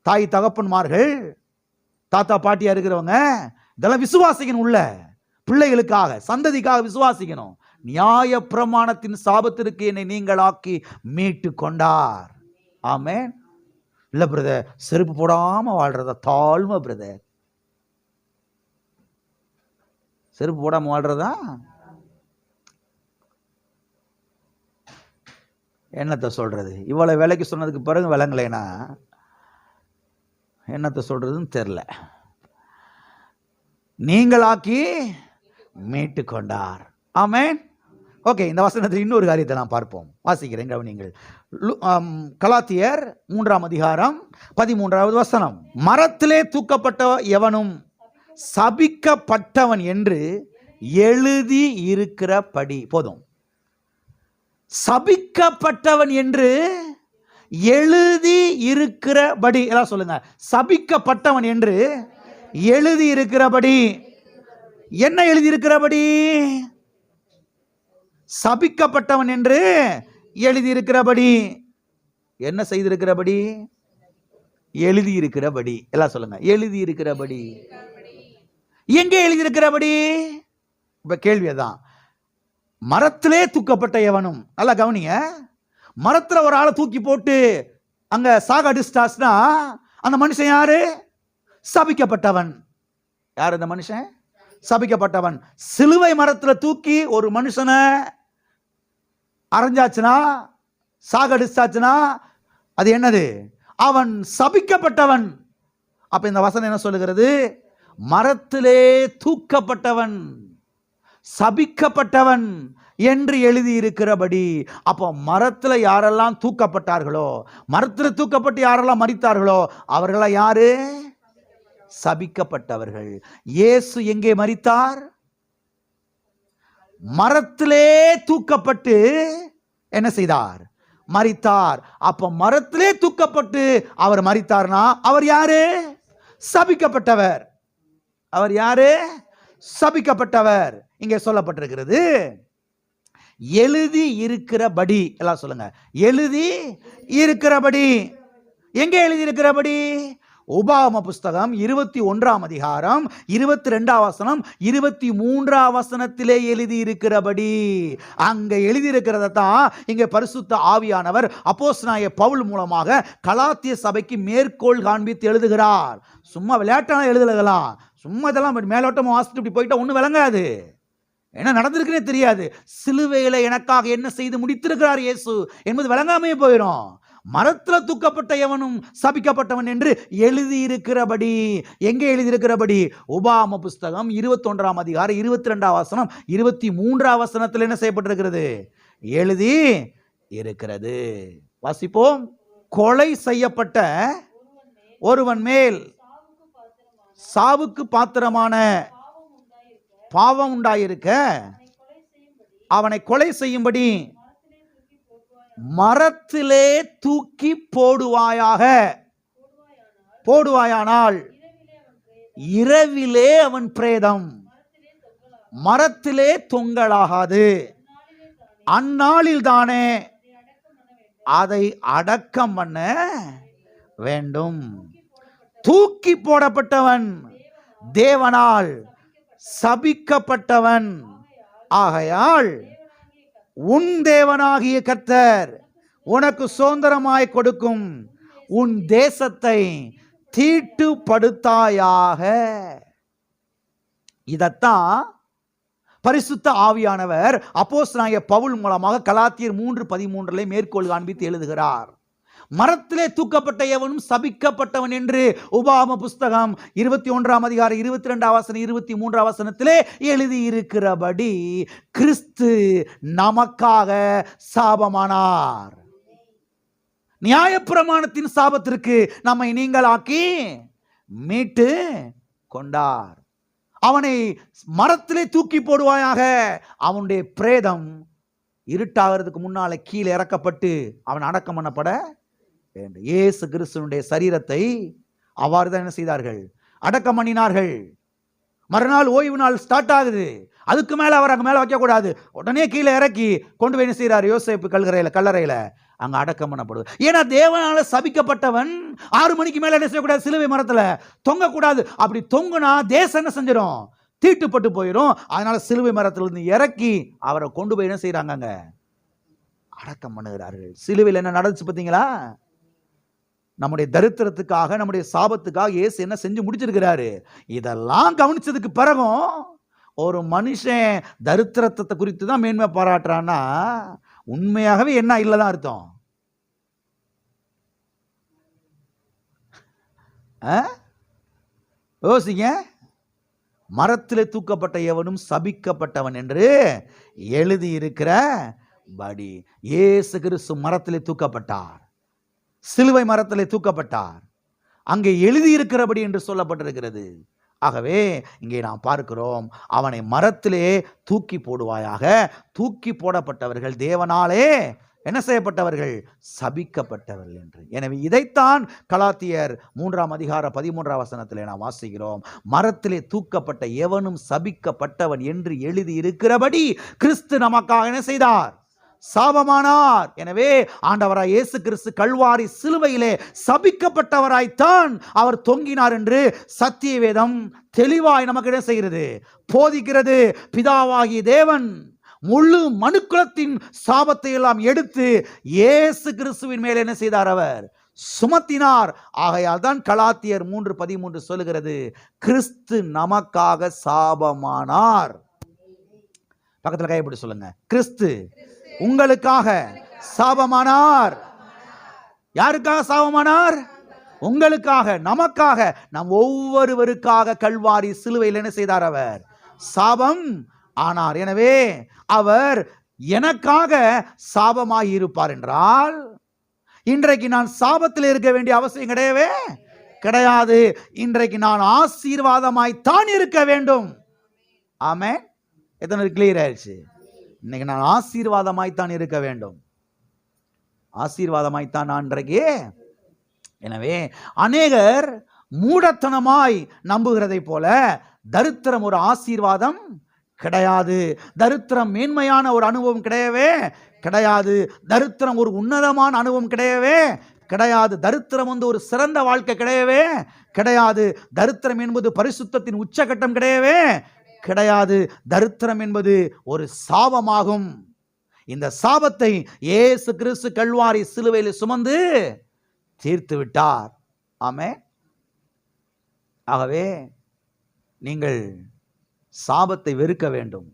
தாய் தகப்பன்மார்கள், தாத்தா பாட்டியா இருக்கிறவங்க இதெல்லாம் விசுவாசிக்கணும். உள்ள பிள்ளைகளுக்காக சந்ததிக்காக விசுவாசிக்கணும். நியாய பிரமாணத்தின் சாபத்திற்கு என்னை நீங்களாக்கி மீட்டு கொண்டார். ஆமென். இல்ல பிரதர், செருப்பு போடாம வாழ்றதா தாழ்மை பிரதர். செருப்பு போடாம வாழ்றதா என்னத்தை சொல்றது? இவ்வளவு விலைக்கு சொன்னதுக்கு பிறகு விளங்கலைனா என்னத்தை சொல்றதுன்னு தெரியல. நீங்களாக்கி மீட்டு கொண்டார். ஆமென். ஓகே, இந்த வசனத்தில் இன்னொரு காரியத்தை நாம் பார்ப்போம். வாசிக்கிறேன், கவனிங்கள். கலாத்தியர் 3ஆம் அதிகாரம் 13வது வசனம். மரத்திலே தூக்கப்பட்ட எவனும் சபிக்கப்பட்டவன் என்று எழுதி இருக்கிறபடி. போதும். சபிக்கப்பட்டவன் என்று எழுதி இருக்கிறபடி. எல்லாம் சொல்லுங்க. சபிக்கப்பட்டவன் என்று எழுதி இருக்கிறபடி. என்ன எழுதி இருக்கிறபடி? சபிக்கப்பட்டவன் என்று எழுதியிருக்கிறபடி. என்ன செய்திருக்கிறபடி? எழுதியிருக்கிறபடி. எல்லாம் சொல்லுங்க. எழுதியிருக்கிறபடி. எங்கே எழுதியிருக்கிறபடி? இப்ப கேள்வியதான். மரத்திலே தூக்கப்பட்ட எவனும். நல்லா கவனிங்க. மரத்துல ஒரு ஆளை தூக்கி போட்டு அங்க சாக அடிச்சிட்டாஸ்னா அந்த மனுஷன் யாரு? சபிக்கப்பட்டவன். யார் அந்த மனுஷன்? சபிக்கப்பட்டவன். சிலுவை மரத்துல தூக்கி ஒரு மனுஷனை அரைஞ்சாச்சுனா, சாகடிச்சாச்சுனா அது என்னது? அவன் சபிக்கப்பட்டவன். அப்ப இந்த வசனம் என்ன சொல்லுகிறது? மரத்திலே தூக்கப்பட்டவன், சபிக்கப்பட்டவன் என்று எழுதி இருக்கிறபடி. அப்போ மரத்துல யாரெல்லாம் தூக்கப்பட்டார்களோ, மரத்துல தூக்கப்பட்டு யாரெல்லாம் மரித்தார்களோ அவர்களா யாரு? சபிக்கப்பட்டவர்கள். இயேசு எங்கே மரித்தார்? மரத்திலே தூக்கப்பட்டு என்ன செய்தார்? மரித்தார். அப்ப மரத்திலே தூக்கப்பட்டு அவர் மரித்தார்னா அவர் யாரு? சபிக்கப்பட்டவர். அவர் யாரு? சபிக்கப்பட்டவர். இங்கே சொல்லப்பட்டிருக்கிறது எழுதி இருக்கிறபடி. எல்லாம் சொல்லுங்க. எழுதி இருக்கிறபடி. எங்கே எழுதி இருக்கிறபடி? உபாகம புஸ்தகம் 21ஆம் அதிகாரம் 22ஆம் வசனம் 23ஆம் வசனத்திலே எழுதி இருக்கிறபடி. அங்க எழுதி இருக்கிறத தான் இங்க பரிசுத்த ஆவியானவர் அப்போஸ்தலனாகிய பவுல் மூலமாக கலாத்திய சபைக்கு மேற்கோள் காண்பித்து எழுதுகிறார். சும்மா விளையாட்டான எழுதலாம். சும்மா இதெல்லாம் மேலோட்டமா வாசிட்டு இப்படி போயிட்டா ஒன்றும் விளங்காது. என்ன நடந்திருக்குன்னே தெரியாது. சிலுவையில எனக்காக என்ன செய்து முடித்திருக்கிறார் இயேசு என்பது விளங்காமே போயிடும். மரத்தில் தூக்கப்பட்ட எவனும் சபிக்கப்பட்டவன் என்று எழுதியிருக்கிறபடி. எங்கே எழுதியிருக்கிறபடி? உபாகம புஸ்தகம் 21ஆம் அதிகாரம் 22ஆம் வசனம் 23ஆம் வசனத்தில் என்ன செய்யப்பட்டிருக்கிறது? எழுதி இருக்கிறது. வாசிப்போம். கொலை செய்யப்பட்ட ஒருவன் மேல் சாவுக்கு பாத்திரமான பாவம் உண்டாயிருக்க அவனை கொலை செய்யும்படி மரத்திலே தூக்கி போடுவாயானால் இரவிலே அவன் பிரேதம் மரத்திலே தொங்கலாகாது. அந்நாளில் தானே அதை அடக்கம் பண்ண வேண்டும். தூக்கி போடப்பட்டவன் தேவனால் சபிக்கப்பட்டவன். ஆகையால் உன் தேவனாகிய கர்த்தர் உனக்கு சுதந்திரமாய் கொடுக்கும் உன் தேசத்தை தீட்டுப்படுத்தாயாக. இதத்தான் பரிசுத்த ஆவியானவர் அப்போஸ்தலனாகிய பவுல் மூலமாக கலாத்தியர் 3:13 மேற்கோள் காண்பித்து எழுதுகிறார். மரத்திலே தூக்கப்பட்ட எவனும் சபிக்கப்பட்டவன் என்று உபாகம புஸ்தகம் 21ஆம் அதிகாரம் 22ஆம் வசனம் 23ஆம் வசனத்திலே எழுதியிருக்கிறபடி கிறிஸ்து நமக்காக சாபமானார். நியாயப்பிரமாணத்தின் சாபத்திற்கு நம்மை நீங்களாக்கி மீட்டு கொண்டார். அவனை மரத்திலே தூக்கி போடுவாயாக. அவனுடைய பிரேதம் இருட்டாகிறதுக்கு முன்னால கீழே இறக்கப்பட்டு அவன் அடக்கம் பண்ணப்பட வேண்டும். இயேசு கிறிஸ்துவினுடைய சரீரத்தை அவ்வாறு தான் என்ன செய்தார்கள்? அடக்கம் பண்ணினார்கள். மறுநாள் ஓய்வு நாள் ஸ்டார்ட் ஆகுது. அதுக்கு மேலே அவர் அங்கே மேலே வைக்கக்கூடாது. உடனே கீழே இறக்கி கொண்டு போய் என்ன செய்கிறார்? யோசேப்பு கல்லறையில் அங்கே அடக்கம் பண்ணப்படுது. ஏன்னா தேவனால சபிக்கப்பட்டவன் 6 மணிக்கு மேலே என்ன செய்யக்கூடாது? சிலுவை மரத்தில் தொங்கக்கூடாது. அப்படி தொங்குனா தேசம் என்ன செஞ்சிடும்? தீட்டுப்பட்டு போயிடும். அதனால சிலுவை மரத்திலிருந்து இறக்கி அவரை கொண்டு போய் என்ன செய்யறாங்க? அங்க அடக்கம் பண்ணுகிறார்கள். சிலுவையில் என்ன நடந்துச்சு பார்த்தீங்களா? நம்முடைய தரித்திரத்துக்காக, நம்முடைய சாபத்துக்காக இயேசு என்ன செஞ்சு முடிச்சிருக்கிறாரு. இதெல்லாம் கவனிச்சதுக்கு பிறகும் ஒரு மனுஷன் தரித்திரத்தை குறித்து தான் மேன்மை பாராட்டுறான்னா உண்மையாகவே என்ன இல்லதான் அர்த்தம்? யோசிங்க. மரத்திலே தூக்கப்பட்ட எவனும் சபிக்கப்பட்டவன் என்று எழுதியிருக்கிறபடி இயேசு கிறிஸ்து மரத்திலே தூக்கப்பட்டார். சிலுவை மரத்திலே தூக்கப்பட்டார். அங்கே எழுதியிருக்கிறபடி என்று சொல்லப்பட்டிருக்கிறது. ஆகவே இங்கே நாம் பார்க்கிறோம், அவனை மரத்திலே தூக்கி போடுவாயாக. தூக்கி போடப்பட்டவர்கள் தேவனாலே என்ன செய்யப்பட்டவர்கள்? சபிக்கப்பட்டவர்கள் என்று. எனவே இதைத்தான் கலாத்தியர் 3ஆம் அதிகாரம் 13ஆம் வசனத்திலே நாம் வாசிக்கிறோம். மரத்திலே தூக்கப்பட்ட எவனும் சபிக்கப்பட்டவன் என்று எழுதி இருக்கிறபடி கிறிஸ்து நமக்காக என்ன செய்தார்? சாபமானார். எனவே ஆண்டவராய் இயேசு கிறிஸ்து கல்வாரி சிலுவையிலே சபிக்கப்பட்டவராய்த்தான் அவர் தொங்கினார் என்று சத்திய வேதம் தெளிவாய் நமக்கு என்ன செய்கிறது? போதிக்கிறது. பிதாவாகிய தேவன் முழு மனுக்குலத்தின் சாபத்தை எல்லாம் எடுத்து இயேசு கிறிஸ்துவின் மேல் என்ன செய்தார்? அவர் சுமத்தினார். ஆகையால் தான் கலாத்தியர் 3:13 சொல்லுகிறது, கிறிஸ்து நமக்காக சாபமானார். பக்கத்தில் கைப்பிடி சொல்லுங்க, கிறிஸ்து உங்களுக்காக சாபமானார். யாருக்காக சாபமானார்? உங்களுக்காக, நமக்காக, நம் ஒவ்வொருவருக்காக கல்வாரி சிலுவையில் என்ன செய்தார்? அவர் சாபம் ஆனார். எனவே அவர் எனக்காக சாபமாகி இருப்பார் என்றால் இன்றைக்கு நான் சாபத்தில் இருக்க வேண்டிய அவசியம் கிடையவே கிடையாது. இன்றைக்கு நான் ஆசீர்வாதமாய்த்தான் இருக்க வேண்டும். ஆமென். எத்தனை கிளியர் ஆயிடுச்சு? இன்னைக்கு நான் ஆசீர்வாதமாய்த்தான் இருக்க வேண்டும். ஆசீர்வாதமாய்த்தான் நான் இன்றைக்கு. எனவே அநேகர் மூடத்தனமாய் நம்புகிறதை போல தரித்திரம் ஒரு ஆசீர்வாதம் கிடையாது. தரித்திரம் மேன்மையான ஒரு அனுபவம் கிடையவே கிடையாது. தரித்திரம் ஒரு உன்னதமான அனுபவம் கிடையவே கிடையாது. தரித்திரம் ஒரு சிறந்த வாழ்க்கை கிடையவே கிடையாது. தரித்திரம் என்பது பரிசுத்தத்தின் உச்சகட்டம் கிடையவே கிடையாது. தரித்திரம் என்பது ஒரு சாபமாகும். இந்த சாபத்தை இயேசு கிறிஸ்து கல்வாரி சிலுவையில் சுமந்து தீர்த்து விட்டார். ஆமென். ஆகவே நீங்கள் சாபத்தை வெறுக்க வேண்டும்,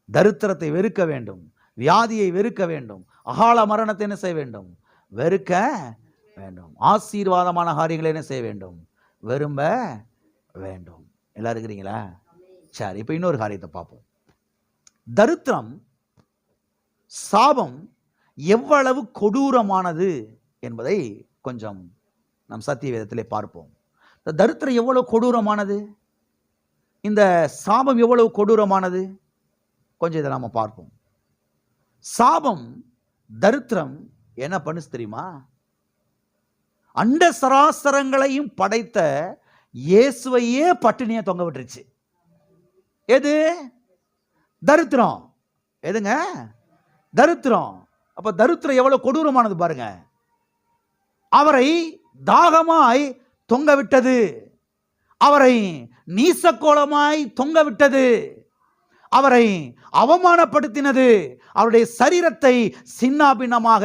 தரித்திரத்தை வெறுக்க வேண்டும், வியாதியை வெறுக்க வேண்டும், அகால மரணத்தை என்ன செய்ய வேண்டும்? வெறுக்க வேண்டும். ஆசீர்வாதமான காரியங்களை என்ன செய்ய வேண்டும்? விரும்ப வேண்டும். எல்லாரும் இருக்கிறீங்களா? சரி, இப்போ இன்னொரு காரியத்தை பார்ப்போம். தரித்திரம், சாபம் எவ்வளவு கொடூரமானது என்பதை கொஞ்சம் நம் சத்திய வேதத்திலே பார்ப்போம். இந்த தரித்திரம் எவ்வளவு கொடூரமானது, இந்த சாபம் எவ்வளவு கொடூரமானது, கொஞ்சம் இதை நாம பார்ப்போம். சாபம், தரித்திரம் என்ன பண்ணுச்சு தெரியுமா? அண்ட சராசரங்களையும் படைத்த இயேசுவையே பட்டினியை தொங்க விட்டுருச்சு. எது? தரித்திரம். எதுங்க? தரித்திரம். அப்ப தரித்திரம் எவ்வளவு கொடூரமானது பாருங்க. அவரை தாகமாய் தொங்க விட்டது, அவரை நீசக்கோலமாய் தொங்க விட்டது, அவரை அவமானப்படுத்தினது, அவருடைய சரீரத்தை சின்னாபின்னமாக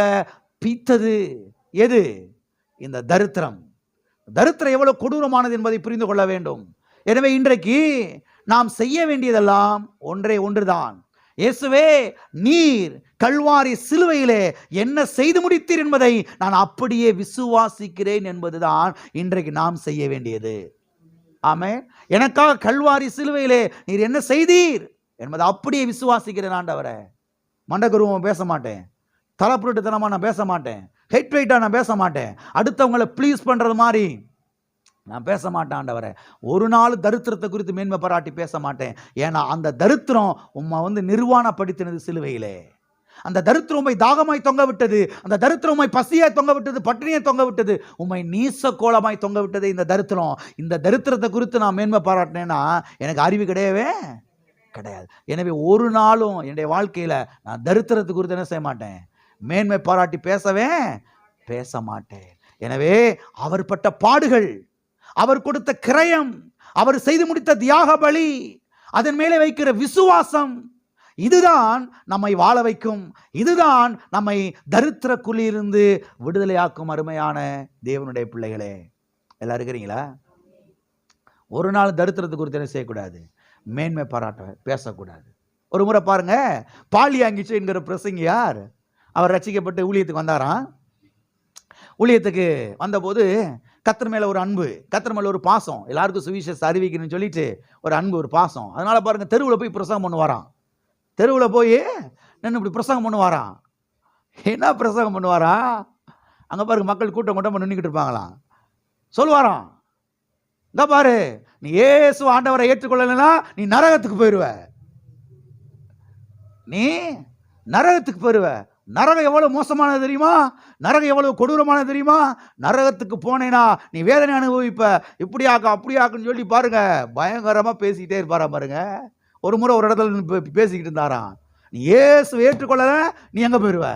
பீத்தது. எது? இந்த தரித்திரம். தரித்திரம் எவ்வளவு கொடூரமானது என்பதை புரிந்து கொள்ள வேண்டும். எனவே இன்றைக்கு நாம் செய்ய வேண்டியதெல்லாம் ஒன்றே ஒன்றுதான். இயேசுவே, நீர் கல்வாரி சிலுவையிலே என்ன செய்து முடித்தீர் என்பதை நான் அப்படியே விசுவாசிக்கிறேன் என்பதுதான் இன்றைக்கு நாம் செய்ய வேண்டியது. ஆமென். எனக்காக கல்வாரி சிலுவையிலே நீர் என்ன செய்தீர் என்பதை அப்படியே விசுவாசிக்கிறேன் ஆண்டவரே. மண்டகருவம் பேச மாட்டேன், தலப்புரட்டுத்தனமா நான் பேச மாட்டேன், ஹெட் வெயிட்டா நான் பேச மாட்டேன், அடுத்தவங்களை ப்ளீஸ் பண்றது மாதிரி நான் பேச மாட்டேன் ஆண்டவரே. ஒரு நாள் தரித்திரத்தை குறித்து மேன்மை பாராட்டி பேச மாட்டேன். ஏன்னா அந்த தரித்திரம் உம்மை நிர்வாணப்படுத்தினது சிலுவையிலே. அந்த தரித்திரம் உம்மை தாகமாய் தொங்க விட்டது, அந்த தரித்திரம் உம்மை பசியாய் தொங்க விட்டது, பட்டினியை தொங்க விட்டது, உம்மை நீச கோலமாய் தொங்க விட்டது இந்த தரித்திரம். இந்த தரித்திரத்தை குறித்து நான் மேன்மை பாராட்டினேன்னா எனக்கு அறிவு கிடையவே கிடையாது. எனவே ஒரு நாளும் என்னுடைய வாழ்க்கையில நான் தரித்திரத்தை குறித்து என்ன செய்ய மாட்டேன்? மேன்மை பாராட்டி பேச மாட்டேன். எனவே அவர் பட்ட பாடுகள், அவர் கொடுத்த கிரயம், அவர் செய்து முடித்த தியாக பலி, அதன் மேலே வைக்கிற விசுவாசம், இதுதான் நம்மை வாழ வைக்கும். இதுதான் நம்மை தரித்திர குழியிலிருந்து விடுதலையாக்கும். அருமையான தேவனுடைய பிள்ளைகளே, எல்லாரும் இருக்கிறீங்களா? ஒரு நாள் தரித்திரத்தை குறித்து என்ன செய்யக்கூடாது? மேன்மை பாராட்ட பேசக்கூடாது. ஒரு முறை பாருங்க, பாலியாங்கிச்சு என்கிற பிரசங்கியார், அவர் ரட்சிக்கப்பட்டு ஊழியத்துக்கு வந்தாராம். ஊழியத்துக்கு வந்தபோது கர்த்தர் மேல ஒரு அன்பு, கர்த்தர் மேல ஒரு பாசம், எல்லாருக்கும் சுவிசேஷத்தை அறிவிக்கணும்னு சொல்லிட்டு ஒரு அன்பு, ஒரு பாசம். அதனால பாருங்க, தெருவில் போய் பிரசங்கம் பண்ணுவாராம். தெருவில் போய் நின்று இப்படி பிரசங்கம் பண்ணுவாராம். என்ன பிரசங்கம் பண்ணுவாரா? அங்கே பாருங்க, மக்கள் கூட்டம் கூட்டமாக நின்றுக்கிட்டு இருப்பாங்களாம். சொல்லுவாராம், இந்த பாரு, நீ இயேசு ஆண்டவரை ஏற்றுக்கொள்ளலைன்னா நீ நரகத்துக்கு போயிடுவ, நீ நரகத்துக்கு போயிடுவ. நரகம் எவ்வளவு மோசமானது தெரியுமா? நரகம் எவ்வளவு கொடூரமானது தெரியுமா? நரகத்துக்கு போனேனா நீ வேதனை அனுபவிப்ப, இப்படியாக்க அப்படியாக்குன்னு சொல்லி பாருங்க, பயங்கரமா பேசிக்கிட்டே இருப்பாரா பாருங்க. ஒரு முறை ஒரு இடத்துல பேசிக்கிட்டு இருந்தாராம், நீ இயேசு ஏற்றுக்கொள்ளல நீ எங்க போயிடுவ?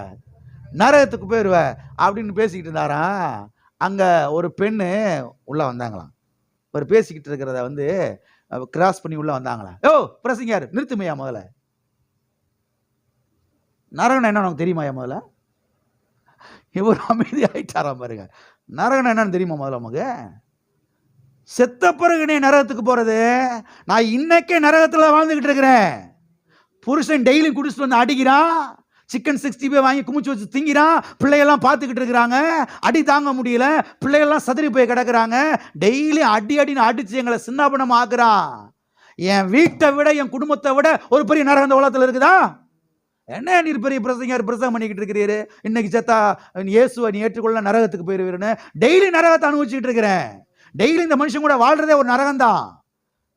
நரகத்துக்கு போயிடுவ அப்படின்னு பேசிக்கிட்டு இருந்தாராம். அங்க ஒரு பெண்ணு உள்ள வந்தாங்களாம். ஒரு பேசிக்கிட்டு இருக்கிறத கிராஸ் பண்ணி உள்ள வந்தாங்களா. ஓ பிரசங்கியார், நிறுத்துமையா முதல்ல, நரகன் என்ன நமக்கு தெரியுமா? முதல்ல இவர் அமைதி ஆயிட்டாராம் பாருங்க. நரகன் என்னன்னு தெரியுமா முதல்ல நமக்கு? செத்த பிறகு நீ நரகத்துக்கு போறது. நான் இன்னைக்கே நரகத்துல வாழ்ந்துகிட்டு இருக்கிறேன். புருஷன் டெய்லி குடிச்சிட்டு வந்து அடிக்கிறான், சிக்கன் 65 வாங்கி குமிச்சு வச்சு திங்கிறான், பிள்ளைகள்லாம் பார்த்துக்கிட்டு இருக்கிறாங்க, அடி தாங்க முடியல, பிள்ளைகள்லாம் சதுரி போய் கிடக்குறாங்க, டெய்லி அடின்னு அடிச்சு எங்களை சின்னாபனம் ஆக்குறான். என் வீட்டை விட, என் குடும்பத்தை விட ஒரு பெரிய நரகம் இந்த உலகத்தில் இருக்குதா? என்ன நீர் பெரிய பிரசங்கர் பிரசங்கம் பண்ணிக்கிட்டு இருக்கிறீரு, இன்னைக்கு செத்தா இயேசுவை நீ ஏற்றுக்கொள்ள நரகத்துக்கு போயிருவீருன்னு டெய்லி நரகத்தை அனுபவிச்சுட்டு இருக்கிறேன். டெய்லி இந்த மனுஷன் கூட வாழ்றதே ஒரு நரகம்தான்.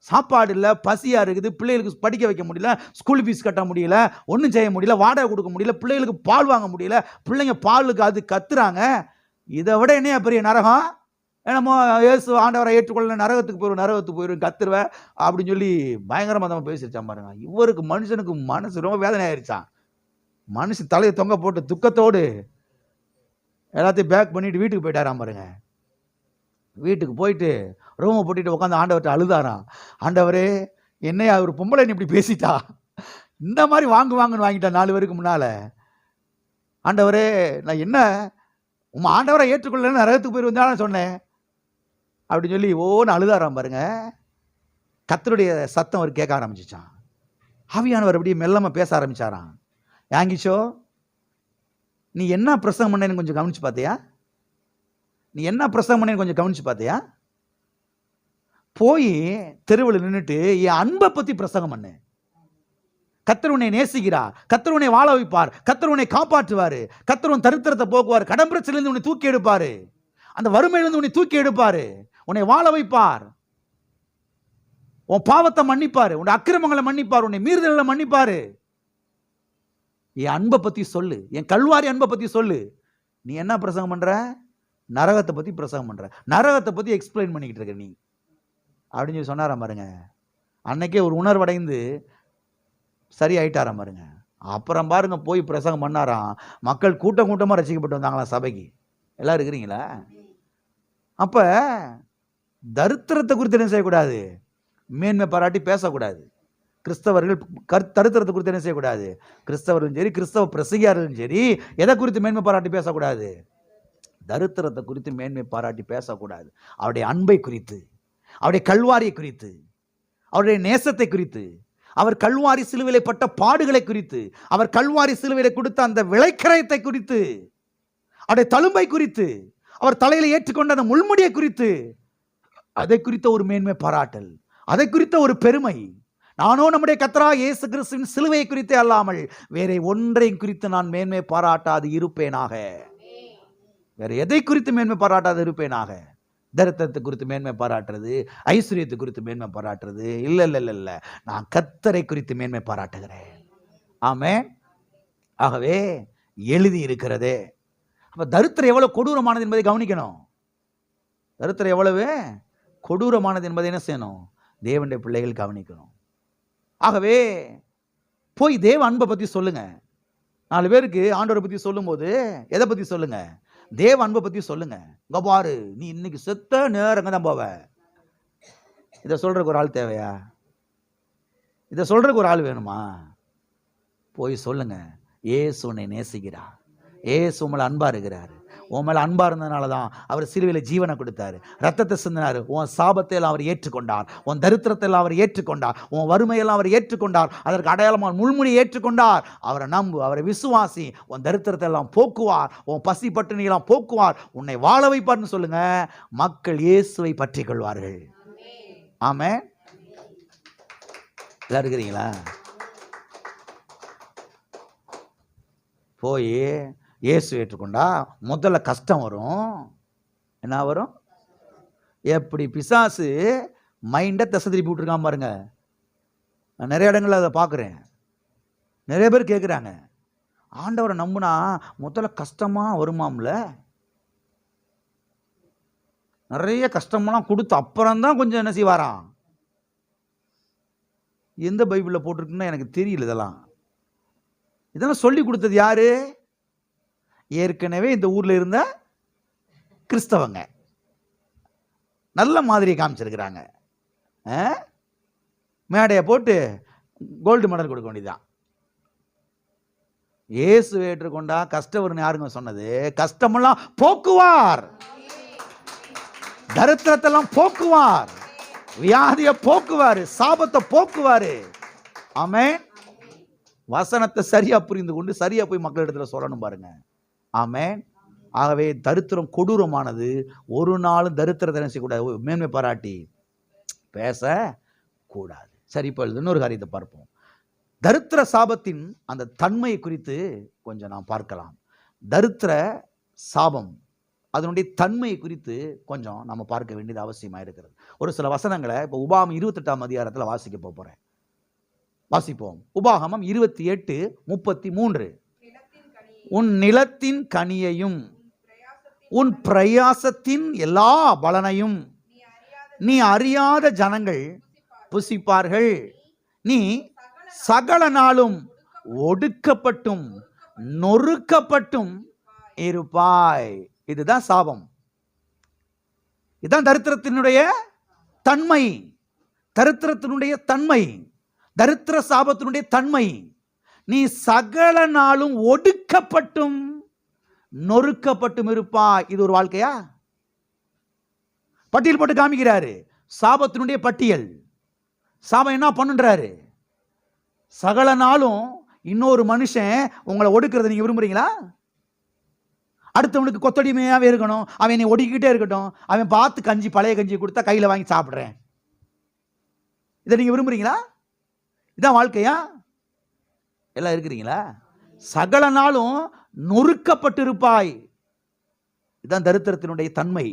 சாப்பாடு இல்லை, பசியா இருக்குது, பிள்ளைகளுக்கு படிக்க வைக்க முடியல, ஸ்கூல் ஃபீஸ் கட்ட முடியல, ஒன்றும் செய்ய முடியல, வாடகை கொடுக்க முடியல, பிள்ளைகளுக்கு பால் வாங்க முடியல, பிள்ளைங்க பாலுக்கு அது கத்துறாங்க. இதை விட என்னையா பெரிய நரகம்? என்னமோ இயேசு ஆண்டவரை ஏற்றுக்கொள்ள நரகத்துக்கு போயிடும் கத்துருவேன் அப்படின்னு சொல்லி பயங்கரமாக தான் பேசிருச்சான் பாருங்க. இவருக்கு மனுஷனுக்கு மனசு ரொம்ப வேதனை ஆயிடுச்சான். மனுஷன் தலையை தொங்க போட்டு துக்கத்தோடு எல்லாத்தையும் பேக் பண்ணிட்டு வீட்டுக்கு போயிட்டாராம் பாருங்க. வீட்டுக்கு போயிட்டு ரூமை போட்டுட்டு உட்காந்து ஆண்டவர்கிட்ட அழுதாராம். ஆண்டவரே, என்னையா ஒரு பொம்பளை இப்படி பேசிட்டா, இந்த மாதிரி வாங்குன்னு வாங்கிட்டா 4 பேருக்கு முன்னால. ஆண்டவரே, நான் என்ன உமா ஆண்டவரை ஏற்றுக்கொள்ள நரகத்துக்கு போயிருந்தாலும் சொன்னேன் அப்படின்னு சொல்லி ஓன்னு அழுதாராம் பாருங்க. கர்த்தருடைய சத்தம் அவர் கேட்க ஆரம்பிச்சிச்சான். ஆவியானவர் அப்படியே மெல்லமா பேச ஆரம்பிச்சாராம். யாங்கிச்சோ, நீ என்ன பிரசங்கம் பண்ணேன்னு கொஞ்சம் கவனிச்சு பார்த்தியா? நீ என்ன பிரசங்கம் பண்ணேன்னு கொஞ்சம் கவனிச்சு பார்த்தியா? போய் தெருவில் நின்றுட்டு என் அன்பை பற்றி பிரசங்கம் பண்ணு. கர்த்தர் உன்னை நேசிக்கிறார், கர்த்தர் உன்னை வாழ வைப்பார், கர்த்தர் உன்னை காப்பாற்றுவார், கர்த்தர் உன் தரித்திரத்தை போக்குவார், கடன் பிரச்சனையிலிருந்து உன்னை தூக்கி எடுப்பார், அந்த வறுமையிலிருந்து உன்னை தூக்கி எடுப்பார், உன்னை வாழ வைப்பார், உன் பாவத்தை மன்னிப்பார், உன் அக்கிரமங்களை மன்னிப்பார், உன்னை மீறுதல்களை மன்னிப்பார். என் அன்பை பற்றி சொல்லு, என் கல்வாரி அன்பை பற்றி சொல்லு. நீ என்ன பிரசங்கம் பண்ணுற? நரகத்தை பற்றி பிரசங்கம் பண்ணுற, நரகத்தை பற்றி எக்ஸ்பிளைன் பண்ணிக்கிட்டு இருக்க நீ அப்படின்னு சொல்லி சொன்னாராம் பாருங்க. அன்னைக்கே ஒரு உணர்வடைந்து சரி ஆயிட்டாராம் பாருங்க. அப்புறம் பாருங்க போய் பிரசங்கம் பண்ணாராம். மக்கள் கூட்டம் கூட்டமாக ரசிக்கப்பட்டு வந்தாங்களாம் சபைக்கு. எல்லாம் இருக்கிறீங்களா? அப்போ தரித்திரத்தை குறித்து என்ன செய்யக்கூடாது? மேன்மை பாராட்டி பேசக்கூடாது. கிறிஸ்தவர்கள் தரித்திரத்தை குறித்து என்ன செய்யக்கூடாது? கிறிஸ்தவர்களும் சரி, கிறிஸ்தவ பிரசங்கியார்களும் சரி, எதை குறித்து மேன்மை பாராட்டி பேசக்கூடாது? தரித்திரத்தை குறித்து மேன்மை பாராட்டி பேசக்கூடாது. அவருடைய அன்பை குறித்து, அவருடைய கல்வாரியை குறித்து, அவருடைய நேசத்தை குறித்து, அவர் கல்வாரி சிலுவையிலே பட்ட பாடுகளை குறித்து, அவர் கல்வாரி சிலுவையிலே கொடுத்த அந்த விளைக்கரையத்தை குறித்து, அவருடைய தழும்பை குறித்து, அவர் தலையில ஏற்றுக்கொண்ட அந்த முள்முடியை குறித்து, அதை குறித்த ஒரு மேன்மை பாராட்டல், அதை குறித்த ஒரு பெருமை. நானோ நம்முடைய கர்த்தராகிய இயேசு கிறிஸ்துவின் சிலுவையை குறித்தே அல்லாமல் வேற ஒன்றையும் குறித்து நான் மேன்மை பாராட்டாது இருப்பேனாக. வேற எதை குறித்து மேன்மை பாராட்டாது இருப்பேனாக? தரித்திரத்தை குறித்து மேன்மை பாராட்டுறது, ஐஸ்வர்யத்தை குறித்து மேன்மை பாராட்டுறது இல்லை இல்லை இல்லை இல்லை. நான் கர்த்தரை குறித்து மேன்மை பாராட்டுகிறேன். ஆமென். ஆகவே எழுதி இருக்கிறதே. அப்ப தரித்திரம் எவ்வளவு கொடூரமானது என்பதை கவனிக்கணும். தரித்திரம் எவ்வளவு கொடூரமானது என்பதை என்ன செய்யணும்? தேவனுடைய பிள்ளைகள் கவனிக்கணும். ஆகவே போய் தேவ அன்பை பற்றி சொல்லுங்க. 4 பேருக்கு ஆண்டவரை பற்றி சொல்லும்போது எதை பற்றி சொல்லுங்க? தேவ அன்பை பற்றி சொல்லுங்க. இங்க பாரு, நீ இன்னைக்கு செத்த நேரங்க தான் போவ. இதை சொல்றதுக்கு ஒரு ஆள் தேவையா? இதை சொல்றதுக்கு ஒரு ஆள் வேணுமா? போய் சொல்லுங்க. ஏசு உன்னை நேசிக்கிறார், ஏசு உங்களை அன்பா இருக்கிறார். உன் மேல அன்பா இருந்ததுனால தான் அவர் சிலுவையில ஜீவனை கொடுத்தாரு, ரத்தத்தை சிந்தினார். உன் சாபத்தை எல்லாம் அவர் ஏற்றுக்கொண்டார், உன் தரித்திரத்தை எல்லாம் அவர் ஏற்றுக்கொண்டார், உன் வறுமையெல்லாம் அவர் ஏற்றுக்கொண்டார், அதற்கு அடையாளமான முள்முடியை ஏற்றுக்கொண்டார். அவரை நம்பு, அவரை விசுவாசி, உன் தரித்திரத்தை எல்லாம் போக்குவார், உன் பசி பட்டினி எல்லாம் போக்குவார், உன்னை வாழ வைப்பார்னு சொல்லுங்க. மக்கள் இயேசுவை பற்றி கொள்வார்கள். ஆமென். எல்லாம் இருக்கிறீங்களா? போய் இயேசு ஏற்றுக்கொண்டா முதல்ல கஷ்டம் வரும். என்ன வரும்? எப்படி பிசாசு மைண்டை திசை திருப்பி விட்டுருக்கான் பாருங்க. நான் நிறைய இடங்களில் அதை பார்க்குறேன். நிறைய பேர் கேட்குறாங்க, ஆண்டவரை நம்புனா முதல்ல கஷ்டமாக வருமாம்ல, நிறைய கஷ்டமெல்லாம் கொடுத்து அப்புறம்தான் கொஞ்சம் என்ன செய்வாராம். எந்த பைபிளில் போட்டிருக்குன்னா எனக்கு தெரியல. இதெல்லாம் சொல்லி கொடுத்தது யாரு? ஏற்கனவே இந்த ஊர்ல இருந்த கிறிஸ்தவங்க நல்ல மாதிரியை காமிச்சிருக்கிறாங்க. மேடையை போட்டு கோல்டு மெடல் கொடுக்க வேண்டியதுதான். இயேசு ஏற்றுக்கொண்டா கஷ்டம் யாருங்க சொன்னது? கஷ்டமெல்லாம் போக்குவார், தரித்திரத்தெல்லாம் போக்குவார், வியாதியை போக்குவார், சாபத்தை போக்குவார். ஆமென். வசனத்தை சரியா புரிந்து கொண்டு சரியா போய் மக்களிடத்துல சொல்லணும் பாருங்க. ஆமென். ஆகவே தரித்திரம் கொடூரமானது. ஒரு நாளும் தரித்திரத்தை செய்யக்கூடாது, மேன்மை பாராட்டி பேசக்கூடாது. சரி, இப்போ இன்னொரு காரியத்தை பார்ப்போம். தரித்திர சாபத்தின் அந்த தன்மையை குறித்து கொஞ்சம் நாம் பார்க்கலாம். தரித்திர சாபம் அதனுடைய தன்மையை குறித்து கொஞ்சம் நம்ம பார்க்க வேண்டியது அவசியமாக இருக்கிறது. ஒரு சில வசனங்களை இப்போ உபாகமம் 28ஆம் அதிகாரத்தில் வாசிக்க போகிறேன். வாசிப்போம். உபாகமம் 28:33. உன் நிலத்தின் கனியையும் உன் பிரயாசத்தின் எல்லா பலனையும் நீ அறியாத ஜனங்கள் புசிப்பார்கள். நீ சகல நாளும் ஒடுக்கப்பட்டும் நொறுக்கப்பட்டும் இருப்பாய். இதுதான் சாபம். இதுதான் தரித்திரத்தினுடைய தன்மை. தரித்திரத்தினுடைய தன்மை, தரித்திர சாபத்தினுடைய தன்மை. நீ சகல நாளும் ஒடுக்கப்பட்டும் நொறுக்கப்பட்டும் இருப்பாய். இது ஒரு வாழ்க்கையா? பட்டியல் போட்டு காமிக்கிறாரு. சாபத்தினுடைய பட்டியல். சாபம் என்ன பண்ணுன்றாரு? சகல நாளும் இன்னொரு மனுஷன் உங்களை ஒடுக்கிறத நீங்க விரும்புறீங்களா? அடுத்தவனுக்கு கொத்தடிமையாகவே இருக்கணும், அவன் என்னை ஒடுக்கிக்கிட்டே இருக்கட்டும், அவன் பார்த்து கஞ்சி பழைய கஞ்சி கொடுத்தா கையில் வாங்கி சாப்பிட்றேன். இதை நீங்கள் விரும்புகிறீங்களா? இதான் வாழ்க்கையா? எல்லாம் இருக்கிறீங்களா? சகல நாளும் நொறுக்கப்பட்டிருப்பாய். இதுதான் தரித்திரத்தினுடைய தன்மை,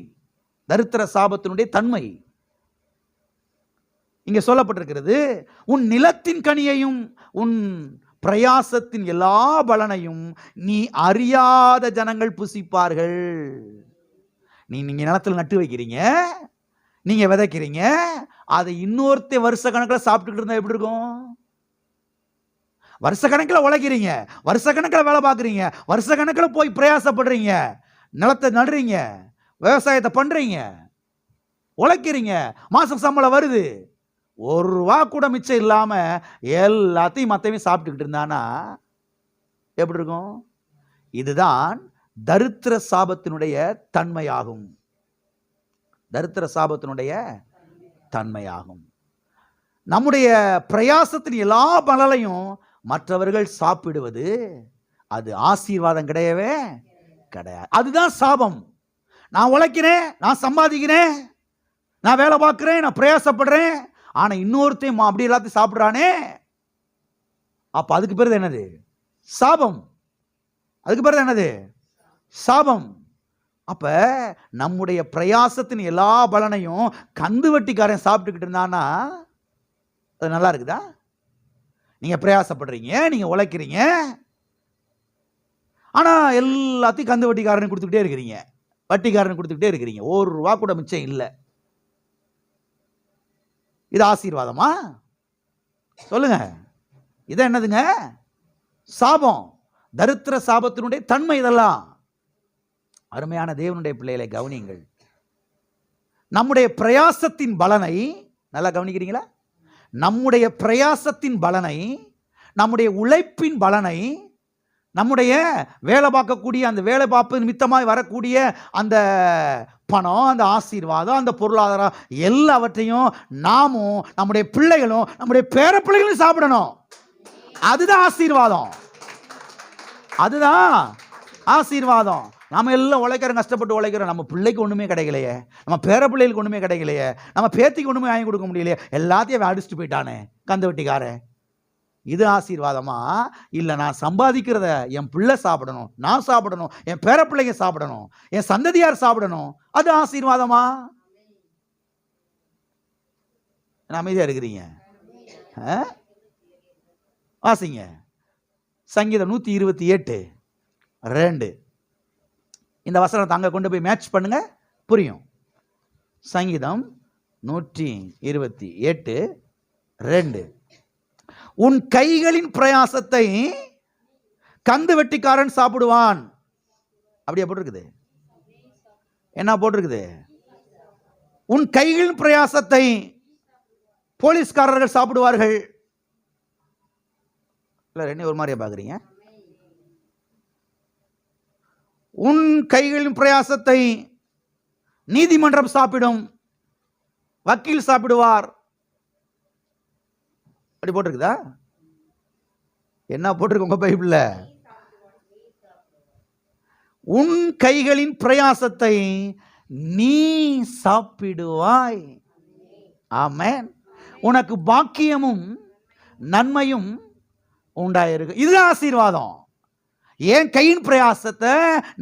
தரித்திர சாபத்தினுடைய தன்மை. இங்க சொல்லப்பட்டிருக்கிறது, உன் நிலத்தின் கனியையும் உன் பிரயாசத்தின் எல்லா பலனையும் நீ அறியாத ஜனங்கள் புசிப்பார்கள். நீங்க நிலத்தில் நட்டு வைக்கிறீங்க, நீங்க விதைக்கிறீங்க, அதை இன்னொருத்த வருஷ கணக்கில் சாப்பிட்டுக்கிட்டு இருந்தா எப்படி இருக்கும்? வருஷ கணக்கில் உழைக்கிறீங்க, வருஷ கணக்கில் வேலை பார்க்குறீங்க, வருஷ கணக்கில் போய் பிரயாசப்படுறீங்க, நிலத்தை நடுறீங்க, விவசாயத்தை பண்றீங்க, உழைக்கிறீங்க, மாசம் சம்பளம் வருது, ஒரு ரூபா கூட மிச்சம் இல்லாம எல்லாத்தையும் மற்றவங்க சாப்பிட்டுக்கிட்டு இருந்தானா எப்படி இருக்கும்? இதுதான் தரித்திர சாபத்தினுடைய தன்மையாகும். தரித்திர சாபத்தினுடைய தன்மையாகும். நம்முடைய பிரயாசத்தின் எல்லா பலனையும் மற்றவர்கள் சாப்பிடுவது அது ஆசீர்வாதம் கிடையவே கிடையாது. அதுதான் சாபம். நான் உழைக்கிறேன், நான் சம்பாதிக்கிறேன், நான் வேலை பார்க்கிறேன், நான் பிரயாசப்படுறேன், ஆனா இன்னொருத்தையும் அப்படி எல்லாத்தையும் சாப்பிட்றானே, அப்ப அதுக்கு பேர் என்னது? சாபம். அதுக்கு பேர் என்னது? சாபம். அப்ப நம்முடைய பிரயாசத்தின் எல்லா பலனையும் கந்து வட்டிக்காரன் சாப்பிட்டுக்கிட்டு இருந்தானா அது நல்லா இருக்குதா? நீங்க பிரயாசப்படுறீங்க, நீங்க உழைக்கிறீங்க, ஆனா எல்லாத்தையும் கந்து வட்டிக்காரன் கொடுத்துக்கிட்டே இருக்கிறீங்க, வட்டிக்காரன் கொடுத்துக்கிட்டே இருக்கிறீங்க, ஒரு ரூபா கூட மிச்சம் இல்லை. இது ஆசீர்வாதமா? சொல்லுங்க. இது என்னதுங்க? சாபம். தரித்திர சாபத்தினுடைய தன்மை இதெல்லாம். அருமையான தேவனுடைய பிள்ளைகளை கவனியுங்கள். நம்முடைய பிரயாசத்தின் பலனை நல்லா கவனிக்கிறீங்களா? நம்முடைய பிரயாசத்தின் பலனை, நம்முடைய உழைப்பின் பலனை, நம்முடைய வேலை பார்க்கக்கூடிய அந்த வேலை பார்ப்பு நிமித்தமாய் வரக்கூடிய அந்த பணம், அந்த ஆசீர்வாதம், அந்த பொருளாதாரம் எல்லாவற்றையும் நாமும் நம்முடைய பிள்ளைகளும் நம்முடைய பேர பிள்ளைகளும் சாப்பிடணும். அதுதான் ஆசீர்வாதம். அதுதான் ஆசீர்வாதம். நாம எல்லாம் உழைக்கிறோம், கஷ்டப்பட்டு உழைக்கிறோம், நம்ம பிள்ளைக்கு ஒண்ணுமே கிடைக்கலையே, நம்ம பேர பிள்ளைகளுக்கு ஒண்ணுமே கிடைக்கலையே, நம்ம பேத்திக்கு ஒண்ணுமே வாங்கி கொடுக்க முடியலையே, எல்லாத்தையும் அடிச்சுட்டு போயிட்டானே கந்து வெட்டிக்காரன். இது ஆசீர்வாதமா? இல்லை நான் சம்பாதிக்கிறத என் பிள்ளை சாப்பிடணும், நான் சாப்பிடணும், என் பேர பிள்ளைங்க சாப்பிடணும், என் சந்ததியார் சாப்பிடணும், அது ஆசீர்வாதமா? அமைதியா இருக்கிறீங்க? வாசிங்க சங்கீதம் 128:2. இந்த வசனத்தை அங்க கொண்டு போய் மேட்ச் பண்ணுங்க, புரியும். சங்கீதம் 128:2. உன் கைகளின் பிரயாசத்தை கந்து வெட்டிக்காரன் சாப்பிடுவான். அப்படியே போட்டிருக்குது. என்ன போட்டிருக்குது? உன் கைகளின் பிரயாசத்தை போலீஸ்காரர்கள் சாப்பிடுவார்கள். இல்ல ரெண்டு ஒரு மாதிரியா பாக்குறீங்க? உன் கைகளின் பிரயாசத்தை நீதிமன்றம் சாப்பிடும், வக்கீல் சாப்பிடுவார். அப்படி போட்டிருக்குதா? என்ன போட்டிருக்கு உங்க பைபிள்ல? உன் கைகளின் பிரயாசத்தை நீ சாப்பிடுவாய். ஆமென். உனக்கு பாக்கியமும் நன்மையும் உண்டாயிருக்கு. இது ஆசீர்வாதம். என் கையின் பிரயாசத்தை,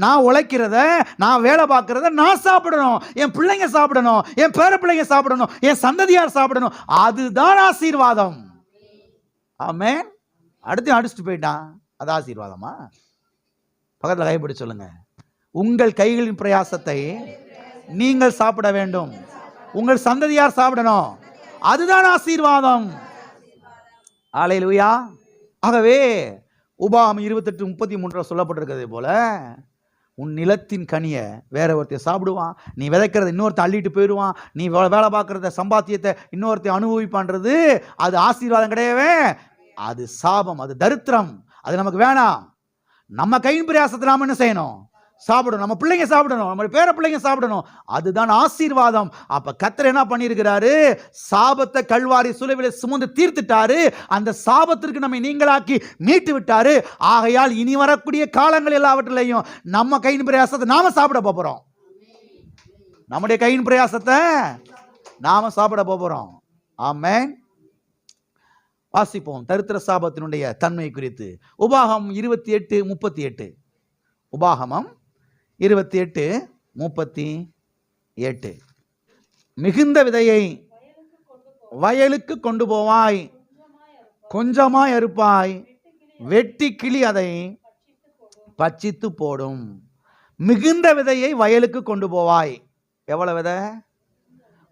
நான் உழைக்கிறத, நான் வேலை பார்க்கிறத நான் சாப்பிடணும், என் பிள்ளைங்க சாப்பிடணும், என் பேர பிள்ளைங்க சாப்பிடணும், என் சந்ததியார் சாப்பிடணும். அதுதான் ஆசீர்வாதம். ஆமென். அடுத்து அடிச்சுட்டு போயிட்டான், அது ஆசீர்வாதமா? பக்கத்தில் கைப்பிடி சொல்லுங்க. உங்கள் கைகளின் பிரயாசத்தை நீங்கள் சாப்பிட வேண்டும், உங்கள் சந்ததியார் சாப்பிடணும், அதுதான் ஆசீர்வாதம். அல்லேலூயா. ஆகவே உபாகமம் 28:33 சொல்லப்பட்டிருக்கிறது போல, உன் நிலத்தின் கனியை வேற ஒருத்தர் சாப்பிடுவான், நீ விதைக்கிறத இன்னொருத்தர் அள்ளிட்டு போயிடுவான், நீ வேலை பார்க்கறத சம்பாத்தியத்தை இன்னொருத்தர் அனுபவிப்பான்றது அது ஆசீர்வாதம் கிடையவே, அது சாபம், அது தரித்திரம், அது நமக்கு வேணாம். நம்ம கையின் பிரயாசத்தை நாம என்ன செய்யணும்? சாப்பிடணும், நம்ம பிள்ளைங்க சாப்பிடணும், நம்ம பேர பிள்ளைங்க சாப்பிடணும். அதுதான் ஆசீர்வாதம். அப்ப கர்த்தர் என்ன பண்ணியிருக்கிறாரு? சாபத்தை கல்வாரி சிலுவையிலே சுமந்து தீர்த்துட்டாரு. அந்த சாபத்திற்கு நம்மை நீங்களாக்கி மீட்டு விட்டாரு. ஆகையால் இனி வரக்கூடிய காலங்கள் எல்லாவற்றிலையும் நம்ம கையின் பிரயாசத்தை நாம சாப்பிட போறோம். நம்முடைய கையின் பிரயாசத்தை நாம சாப்பிட போறோம். ஆமென். வாசிப்போம் தரித்திர சாபத்தினுடைய தன்மை குறித்து. உபாகமம் 28:38. உபாகமம் 28:38. மிகுந்த விதையை வயலுக்கு கொண்டு போவாய், கொஞ்சமாய் அறுப்பாய், வெட்டி கிளி அதை பட்சித்து போடும். மிகுந்த விதையை வயலுக்கு கொண்டு போவாய். எவ்வளவு விதை?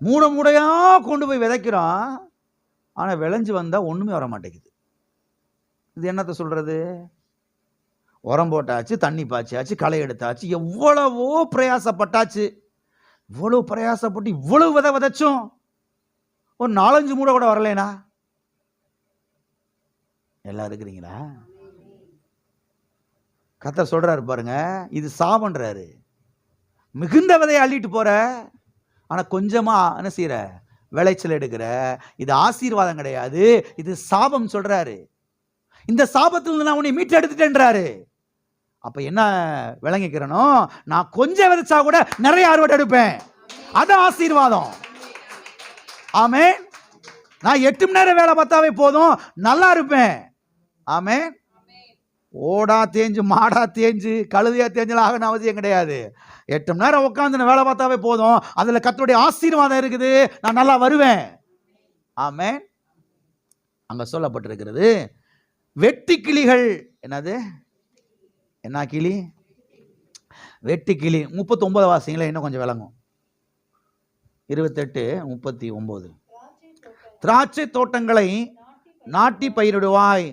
மூட மூடையா கொண்டு போய் விதைக்கிறோம். ஆனா விளைஞ்சு வந்தா ஒண்ணுமே வர மாட்டேங்குது. இது என்னத்தை சொல்றது? உரம் போட்டாச்சு, தண்ணி பாய்ச்சாச்சு, களை எடுத்தாச்சு, எவ்வளவோ பிரயாசப்பட்டாச்சு. இவ்வளவு பிரயாசப்பட்டு இவ்வளவு விதை விதைச்சோம், ஒரு 4-5 மூடை கூட வரலைனா? எல்லாம் இருக்கிறீங்களா? கர்த்தர் சொல்றாரு பாருங்க, இது சாபன்றாரு. மிகுந்த விதையை அள்ளிட்டு போற, ஆனா கொஞ்சமா என்ன செய்யற? விளைச்சல் எடுக்கிற. இது ஆசீர்வாதம் கிடையாது, இது சாபம் சொல்றாரு. இந்த சாபத்தில் நான் உன்னை மீட்டு எடுத்துட்டேன்றாரு. அப்ப என்ன விளங்கிக்கிறனோ, நான் கொஞ்சம் விதைச்சா கூட நிறைய அறுவடை எடுப்பேன். அது ஆசீர்வாதம். ஆமென். நான் 8 மணி நேரம் வேலை பார்த்தாவே போதும், நல்லா இருப்பேன். ஆமென். ஓடா தேஞ்சு மாடா தேஞ்சு கழுதையா தேஞ்சலாம் ஆகணும் அவசியம் கிடையாது. 8 மணி நேரம் உட்காந்து வேலை பார்த்தாவே போதும், அதுல கர்த்தருடைய ஆசீர்வாதம் இருக்குது, நான் நல்லா வருவேன். ஆமென். அங்க சொல்லப்பட்டிருக்கிறது வெட்டி கிளிகள். என்னது? என்ன கிளி? வெட்டி கிளி. 39 வாசிங்களா, இன்னும் கொஞ்சம் விளங்கும். 28:39. திராட்சை தோட்டங்களை நாட்டி பயிரிடுவாய்,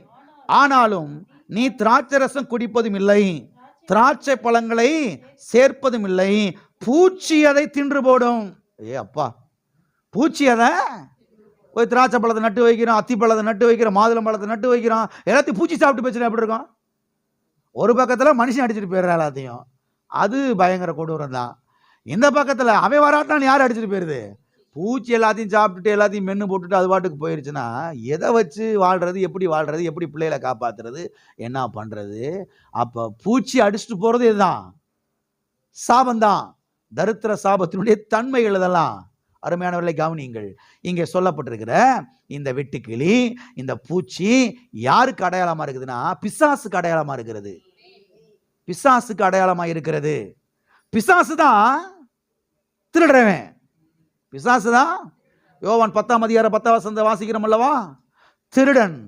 ஆனாலும் நீ திராட்சை ரசம் குடிப்பதும் இல்லை, திராட்சை பழங்களை சேர்ப்பதும் இல்லை, பூச்சி அதை தின்று போடும். ஏ அப்பா, பூச்சி அதை போய் திராட்சை பழத்தை நட்டு வைக்கிறோம், அத்தி பழத்தை நட்டு வைக்கிறோம், மாதுளம் பழத்தை நட்டு வைக்கிறோம், எல்லாத்தையும் பூச்சி சாப்பிட்டு போச்சுன்னா எப்படி இருக்கும்? ஒரு பக்கத்தில் மனுஷன் அடிச்சுட்டு போயிடுற எல்லாத்தையும், அது பயங்கர கொடூரம் தான். இந்த பக்கத்தில் அவன் வராட்டான்னு யார் அடிச்சுட்டு போயிடுது? பூச்சி எல்லாத்தையும் சாப்பிட்டுட்டு எல்லாத்தையும் மென்று போட்டுட்டு அது பாட்டுக்கு போயிடுச்சுன்னா எதை வச்சு வாழ்றது? எப்படி வாழ்றது? எப்படி பிள்ளைகளை காப்பாற்றுறது? என்ன பண்ணுறது? அப்போ பூச்சி அடிச்சுட்டு போகிறது இதுதான், சாபந்தான். தரித்திர சாபத்தினுடைய தன்மைகள் இதெல்லாம். அருமையானவர்களை கவனியுங்கள். இங்கே சொல்லப்பட்டிருக்கிற இந்த வெட்டுக்கிளி, இந்த பூச்சி யாருக்கு அடையாளமா இருக்குதுன்னா, பிசாசுக்கு அடையாளமா இருக்கிறது. பிசாசுக்கு அடையாளமா இருக்கிறது. பிசாசு தான் திருடுறவன். பிசாசு தான். யோவான் 10:10 வாசிக்கிறோம் அல்லவா? திருடன்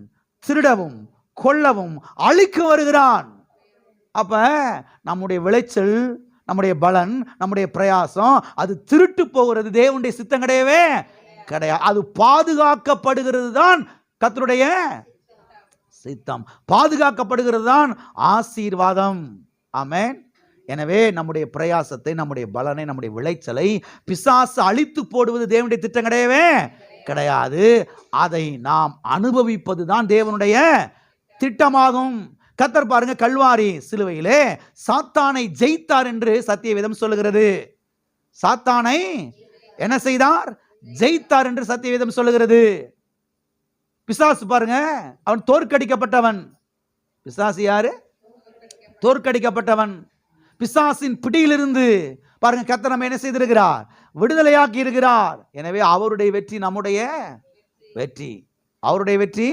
திருடவும் கொல்லவும் அழிக்க வருகிறான். அப்ப நம்முடைய விளைச்சல், நம்முடைய பலன், நம்முடைய பிரயாசம் அது திருட்டு போகிறது. தேவனுடைய சித்தம் கிடையவே கிடையாது. அது பாதுகாக்கப்படுகிறது தான் கர்த்தருடைய சித்தம். பாதுகாக்கப்படுகிறது தான் ஆசீர்வாதம். ஆமென். எனவே நம்முடைய பிரயாசத்தை, நம்முடைய பலனை, நம்முடைய விளைச்சலை பிசாசு அழித்து போடுவது தேவனுடைய திட்டம் கிடையவே கிடையாது. அதை நாம் அனுபவிப்பது தான் தேவனுடைய திட்டமாகும். கர்த்தர் பாருங்க, கல்வாரி சிலுவையிலே சாத்தானை ஜெயித்தார் என்று சத்தியவேதம் சொல்லுகிறது. சாத்தானை என்ன செய்தார்? ஜெயித்தார் என்று சத்தியவேதம் சொல்லுகிறது. பிசாசு பாருங்க, அவன் தோற்கடிக்கப்பட்டவன். பிசாசு யாரு? தோற்கடிக்கப்பட்டவன். பிசாசின் பிடியிலிருந்து பாருங்க கர்த்தர் நம்ம என்ன செய்திருக்கிறார்? விடுதலையாக்கி இருக்கிறார். எனவே அவருடைய வெற்றி நம்முடைய வெற்றி, அவருடைய வெற்றி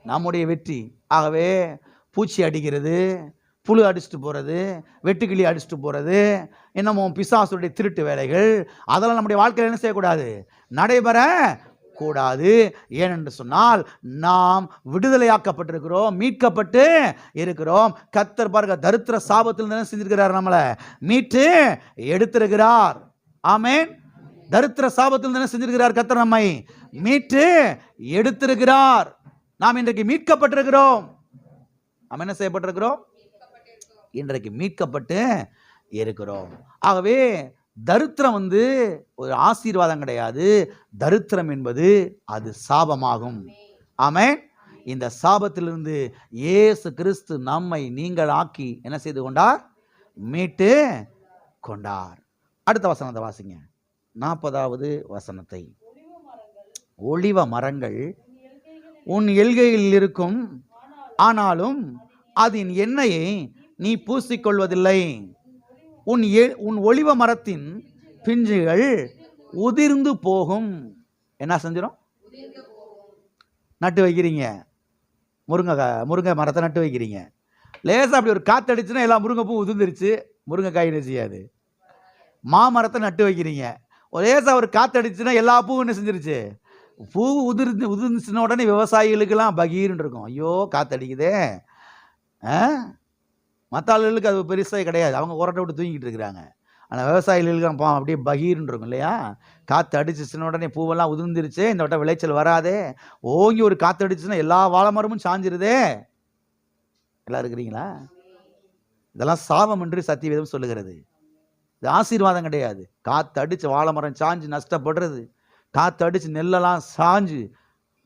நம்முடைய வெற்றி. ஆகவே பூச்சி அடிக்கிறது, புழு அடிச்சுட்டு போகிறது, வெட்டுக்கிளி அடிச்சுட்டு போகிறது, இன்னமும் பிசாசுடைய திருட்டு வேலைகள், அதெல்லாம் நம்முடைய வாழ்க்கையில் என்ன செய்யக்கூடாது? நடைபெற கூடாது. ஏனென்று சொன்னால் நாம் விடுதலையாக்கப்பட்டிருக்கிறோம், மீட்கப்பட்டு இருக்கிறோம். கர்த்தர் பாருங்க, தரித்திர சாபத்தில் என்ன செஞ்சிருக்கிறார்? நம்மளை மீட்டு எடுத்திருக்கிறார். ஆமென். தரித்திர சாபத்தில் என்ன செஞ்சிருக்கிறார்? கர்த்தர் நம்மை மீட்டு எடுத்திருக்கிறார். நாம் இன்றைக்கு மீட்கப்பட்டிருக்கிறோம். நாம் என்ன செய்யப்பட்டிருக்கிறோம்? இன்றைக்கு மீட்கப்பட்டு இருக்கிறோம். ஆகவே தரித்திரம் ஒரு ஆசீர்வாதம் கிடையாது. தரித்திரம் என்பது அது சாபமாகும். ஆமென். இந்த சாபத்திலிருந்து இயேசு கிறிஸ்து நம்மை நீங்கள் ஆக்கி என்ன செய்து கொண்டார்? மீட்டு கொண்டார். அடுத்த வசனத்தை வாசிங்க, 40வது வசனத்தை. ஒலிவ மரங்கள் உன் எல்கையில் இருக்கும், ஆனாலும் அதன் எண்ணெயை நீ பூசிக்கொள்வதில்லை. உன் ஒலிவ மரத்தின் பிஞ்சுகள் உதிர்ந்து போகும். என்ன செஞ்சிடும்? நட்டு வைக்கிறீங்க, முருங்கை மரத்தை நட்டு வைக்கிறீங்க. லேசாக அப்படி ஒரு காற்றடிச்சுன்னா எல்லா முருங்கைப்பூ உதிர்ந்துருச்சு, முருங்கைக்காய் என்ன செய்யாது. மாமரத்தை நட்டு வைக்கிறீங்க, லேசாக ஒரு காற்றடிச்சுன்னா எல்லா பூவும் என்ன செஞ்சிருச்சு, பூ உதிர்ந்துச்சுன்னா உடனே விவசாயிகளுக்கெல்லாம் பகீர்னு இருக்கும். ஐயோ காற்றடிக்குதே. மற்ற ஆளுகளுக்கு அது பெருசாக கிடையாது, அவங்க உரட்டை விட்டு தூங்கிட்டு இருக்கிறாங்க. ஆனால் விவசாயிகளுக்கு அப்படியே பகீர்னு இருக்கும் இல்லையா. காற்று அடிச்சுச்சுன்னா உடனே பூவெல்லாம் உதிர்ந்துருச்சு, இந்த வட்டம் விளைச்சல் வராதே. ஓங்கி ஒரு காற்று அடிச்சுன்னா எல்லா வாழை மரமும் சாஞ்சிருதே. எல்லாம் இருக்கிறீங்களா? இதெல்லாம் சாபம் என்று சத்தியவேதம் சொல்லுகிறது. இது ஆசீர்வாதம் கிடையாது. காற்று அடித்து வாழை மரம் சாஞ்சு நஷ்டப்படுறது, காற்று அடித்து நெல்லெல்லாம் சாஞ்சு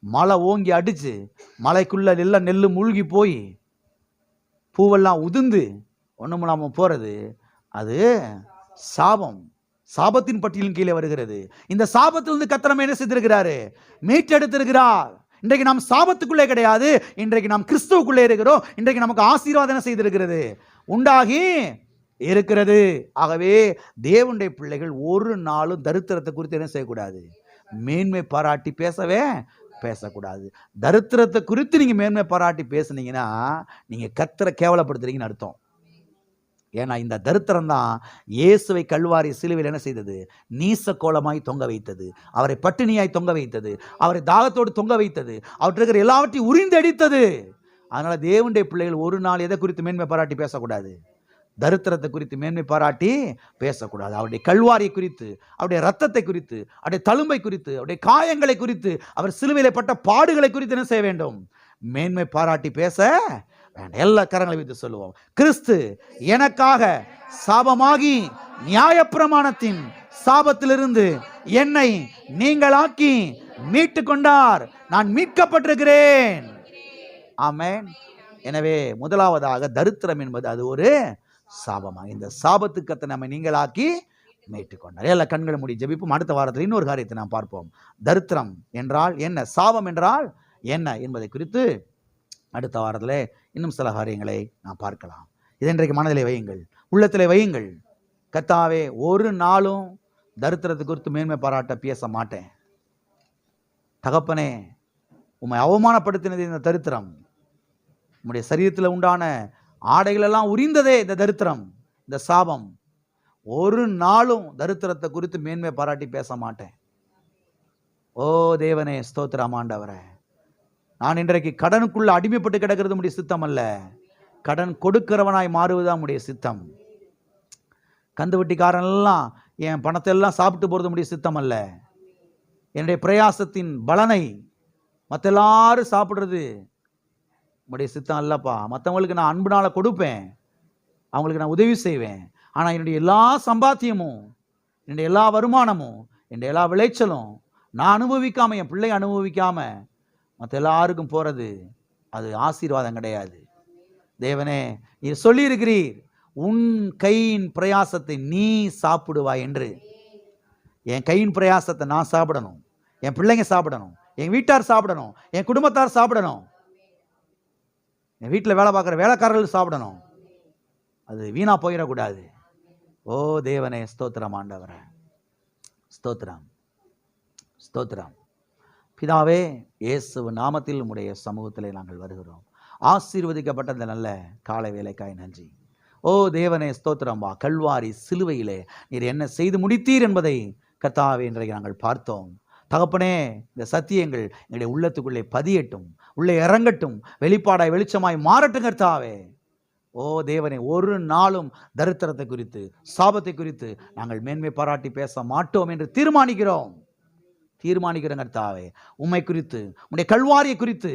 மழை ஓங்கி அடித்து மலைக்குள்ள நெல் மூழ்கி போய் பூவெல்லாம் உதிர்ந்து ஒன்றும் இல்லாமல் போகிறது, அது சாபம். சாபத்தின் பட்டியலின் கீழே வருகிறது. இந்த சாபத்திலிருந்து கர்த்தர் என்ன செய்திருக்கிறாரு? மீட்டெடுத்திருக்கிறார். இன்றைக்கு நாம் சாபத்துக்குள்ளே கிடையாது, இன்றைக்கு நாம் கிறிஸ்துவுக்குள்ளே இருக்கிறோம். இன்றைக்கு நமக்கு ஆசீர்வாதம் செய்திருக்கிறது, உண்டாகி இருக்கிறது. ஆகவே தேவனுடைய பிள்ளைகள் ஒரு நாளும் தரித்திரத்தை குறித்து என்ன செய்யக்கூடாது? மேன்மை பாராட்டி பேசக்கூடாது. தரித்திரத்தை குறித்து நீங்க மேன்மை பாராட்டி பேசுனீங்கன்னா நீங்க கர்த்தரை கேவலப்படுத்துறீங்கன்னு அர்த்தம். ஏன்னா இந்த தரித்திரம் தான் இயேசுவை கல்வாரி சிலுவையில் என்ன செய்தது? நீச கோலமாய் தொங்க வைத்தது, அவரை பட்டினியாய் தொங்க வைத்தது, அவரை தாகத்தோடு தொங்க வைத்தது, அவற்றை இருக்கிற எல்லாவற்றையும் உரிந்தடித்தது. அதனால தேவனுடைய பிள்ளைகள் ஒரு நாள் எதை குறித்து மேன்மை பாராட்டி பேசக்கூடாது? தரித்திரத்தை குறித்து மேன்மை பாராட்டி பேசக்கூடாது. அவருடைய கல்வாரியை குறித்து, அவருடைய ரத்தத்தை குறித்து, அவருடைய தழும்பை குறித்து, அவருடைய காயங்களை குறித்து, அவர் சிலுவையிலே பட்ட பாடுகளை குறித்து என்ன செய்ய வேண்டும்? மேன்மை பாராட்டி பேச வேண்டாம். எல்லா கரங்களை வைத்து சொல்லுவோம், கிறிஸ்து எனக்காக சாபமாகி நியாயப்பிரமாணத்தின் சாபத்திலிருந்து என்னை நீங்களாக்கி மீட்டு கொண்டார். நான் மீட்கப்பட்டிருக்கிறேன். ஆமென். எனவே முதலாவதாக தரித்திரம் என்பது அது ஒரு சாபமா. இந்த சாபத்துக்கு கர்த்தர் நம்மை நீங்களாக்கி மீட்டுக்கொண்டார். எல்லா கண்களை மூடி ஜெபிப்போம். அடுத்த வாரத்தில் இன்னொரு காரியத்தை நாம் பார்ப்போம். தரித்திரம் என்றால் என்ன, சாபம் என்றால் என்ன என்பதை குறித்து அடுத்த வாரத்தில் இன்னும் சில காரியங்களை நாம் பார்க்கலாம். இதை இன்றைக்கு மனதிலே வையுங்கள், உள்ளத்திலே வையுங்கள். கர்த்தாவே, ஒரு நாளும் தரித்திரத்தை குறித்து மேன்மை பாராட்ட பேச மாட்டேன். தகப்பனே, உம்மை அவமானப்படுத்தினது இந்த தரித்திரம். உம்முடைய சரீரத்தில் உண்டான ஆடைகளெல்லாம் உரிந்ததே இந்த தரித்திரம், இந்த சாபம். ஒரு நாளும் தரித்திரத்தை குறித்து மேன்மை பாராட்டி பேச மாட்டேன். ஓ தேவனே, ஸ்தோத்திரம் ஆண்டவரே. நான் இன்றைக்கு கடனுக்குள்ள அடிமைப்பட்டு கிடக்கிறது உம்முடைய சித்தம் அல்ல, கடன் கொடுக்கிறவனாய் மாறுவதுதான் உம்முடைய சித்தம். கந்து வட்டிக்காரன் எல்லாம் என் பணத்தை எல்லாம் சாப்பிட்டு போறது உம்முடைய சித்தம் அல்ல. என்னுடைய பிரயாசத்தின் பலனை மற்ற எல்லாரும் சாப்பிட்றது உம்முடைய சித்தம் அல்லப்பா. மற்றவங்களுக்கு நான் அன்புனால கொடுப்பேன், அவங்களுக்கு நான் உதவி செய்வேன். ஆனால் என்னுடைய எல்லா சம்பாத்தியமும், என்னுடைய எல்லா வருமானமும், என்னுடைய எல்லா விளைச்சலும் நான் அனுபவிக்காம, என் பிள்ளை அனுபவிக்காம மற்ற எல்லாருக்கும் போகிறது, அது ஆசீர்வாதம் கிடையாது. தேவனே, நீர் சொல்லியிருக்கிறீர், உன் கையின் பிரயாசத்தை நீ சாப்பிடுவாய் என்று. என் கையின் பிரயாசத்தை நான் சாப்பிடணும், என் பிள்ளைங்க சாப்பிடணும், என் வீட்டார் சாப்பிடணும், என் குடும்பத்தார் சாப்பிடணும், என் வீட்டில் வேலை பார்க்குற வேலைக்காரர்கள் சாப்பிடணும். அது வீணா போயிடக்கூடாது. ஓ தேவனே, ஸ்தோத்திரம் ஆண்டவரே, ஸ்தோத்திரம் ஸ்தோத்திரம். பிதாவே, இயேசு நாமத்தில் உம்முடைய சமூகத்திலே நாங்கள் வருகிறோம். ஆசீர்வதிக்கப்பட்ட இந்த நல்ல காலை வேலைக்காய் நன்றி. ஓ தேவனே, ஸ்தோத்திரம்பா. கல்வாரி சிலுவையிலே நீர் என்ன செய்து முடித்தீர் என்பதை கர்த்தாவே இன்றைக்கு நாங்கள் பார்த்தோம். தகப்பனே, இந்த சத்தியங்கள் எங்களுடைய உள்ளத்துக்குள்ளே பதியட்டும், உள்ளே இறங்கட்டும், வெளிப்பாடாய் வெளிச்சமாய் மாறட்டும் கர்த்தாவே. ஓ தேவனே, ஒரு நாளும் தரித்திரத்தை குறித்து, சாபத்தை குறித்து நாங்கள் மேன்மை பாராட்டி பேச மாட்டோம் என்று தீர்மானிக்கிறோம் கர்த்தாவே. உம்மை குறித்து, உம்முடைய கல்வாரியை குறித்து,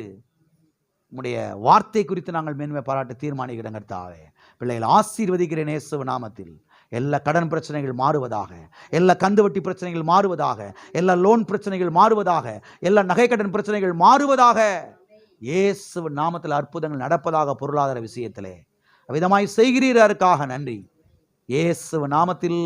உம்முடைய வார்த்தை குறித்து நாங்கள் மேன்மை பாராட்டி தீர்மானிக்கிறோம் கர்த்தாவே. பிள்ளைகள் ஆசீர்வதிக்கிறேன் இயேசு நாமத்தில். எல்லா கடன் பிரச்சனைகள் மாறுவதாக, எல்லா கந்துவட்டி பிரச்சனைகள் மாறுவதாக, எல்லா லோன் பிரச்சனைகள் மாறுவதாக, எல்லா நகை கடன் பிரச்சனைகள் மாறுவதாக. இயேசு நாமத்தில் அற்புதங்கள் நடப்பதாக பொருளாதார விஷயத்திலே அவ்விதமாய் செய்கிறீர்களுக்காக நன்றி. இயேசு நாமத்தில்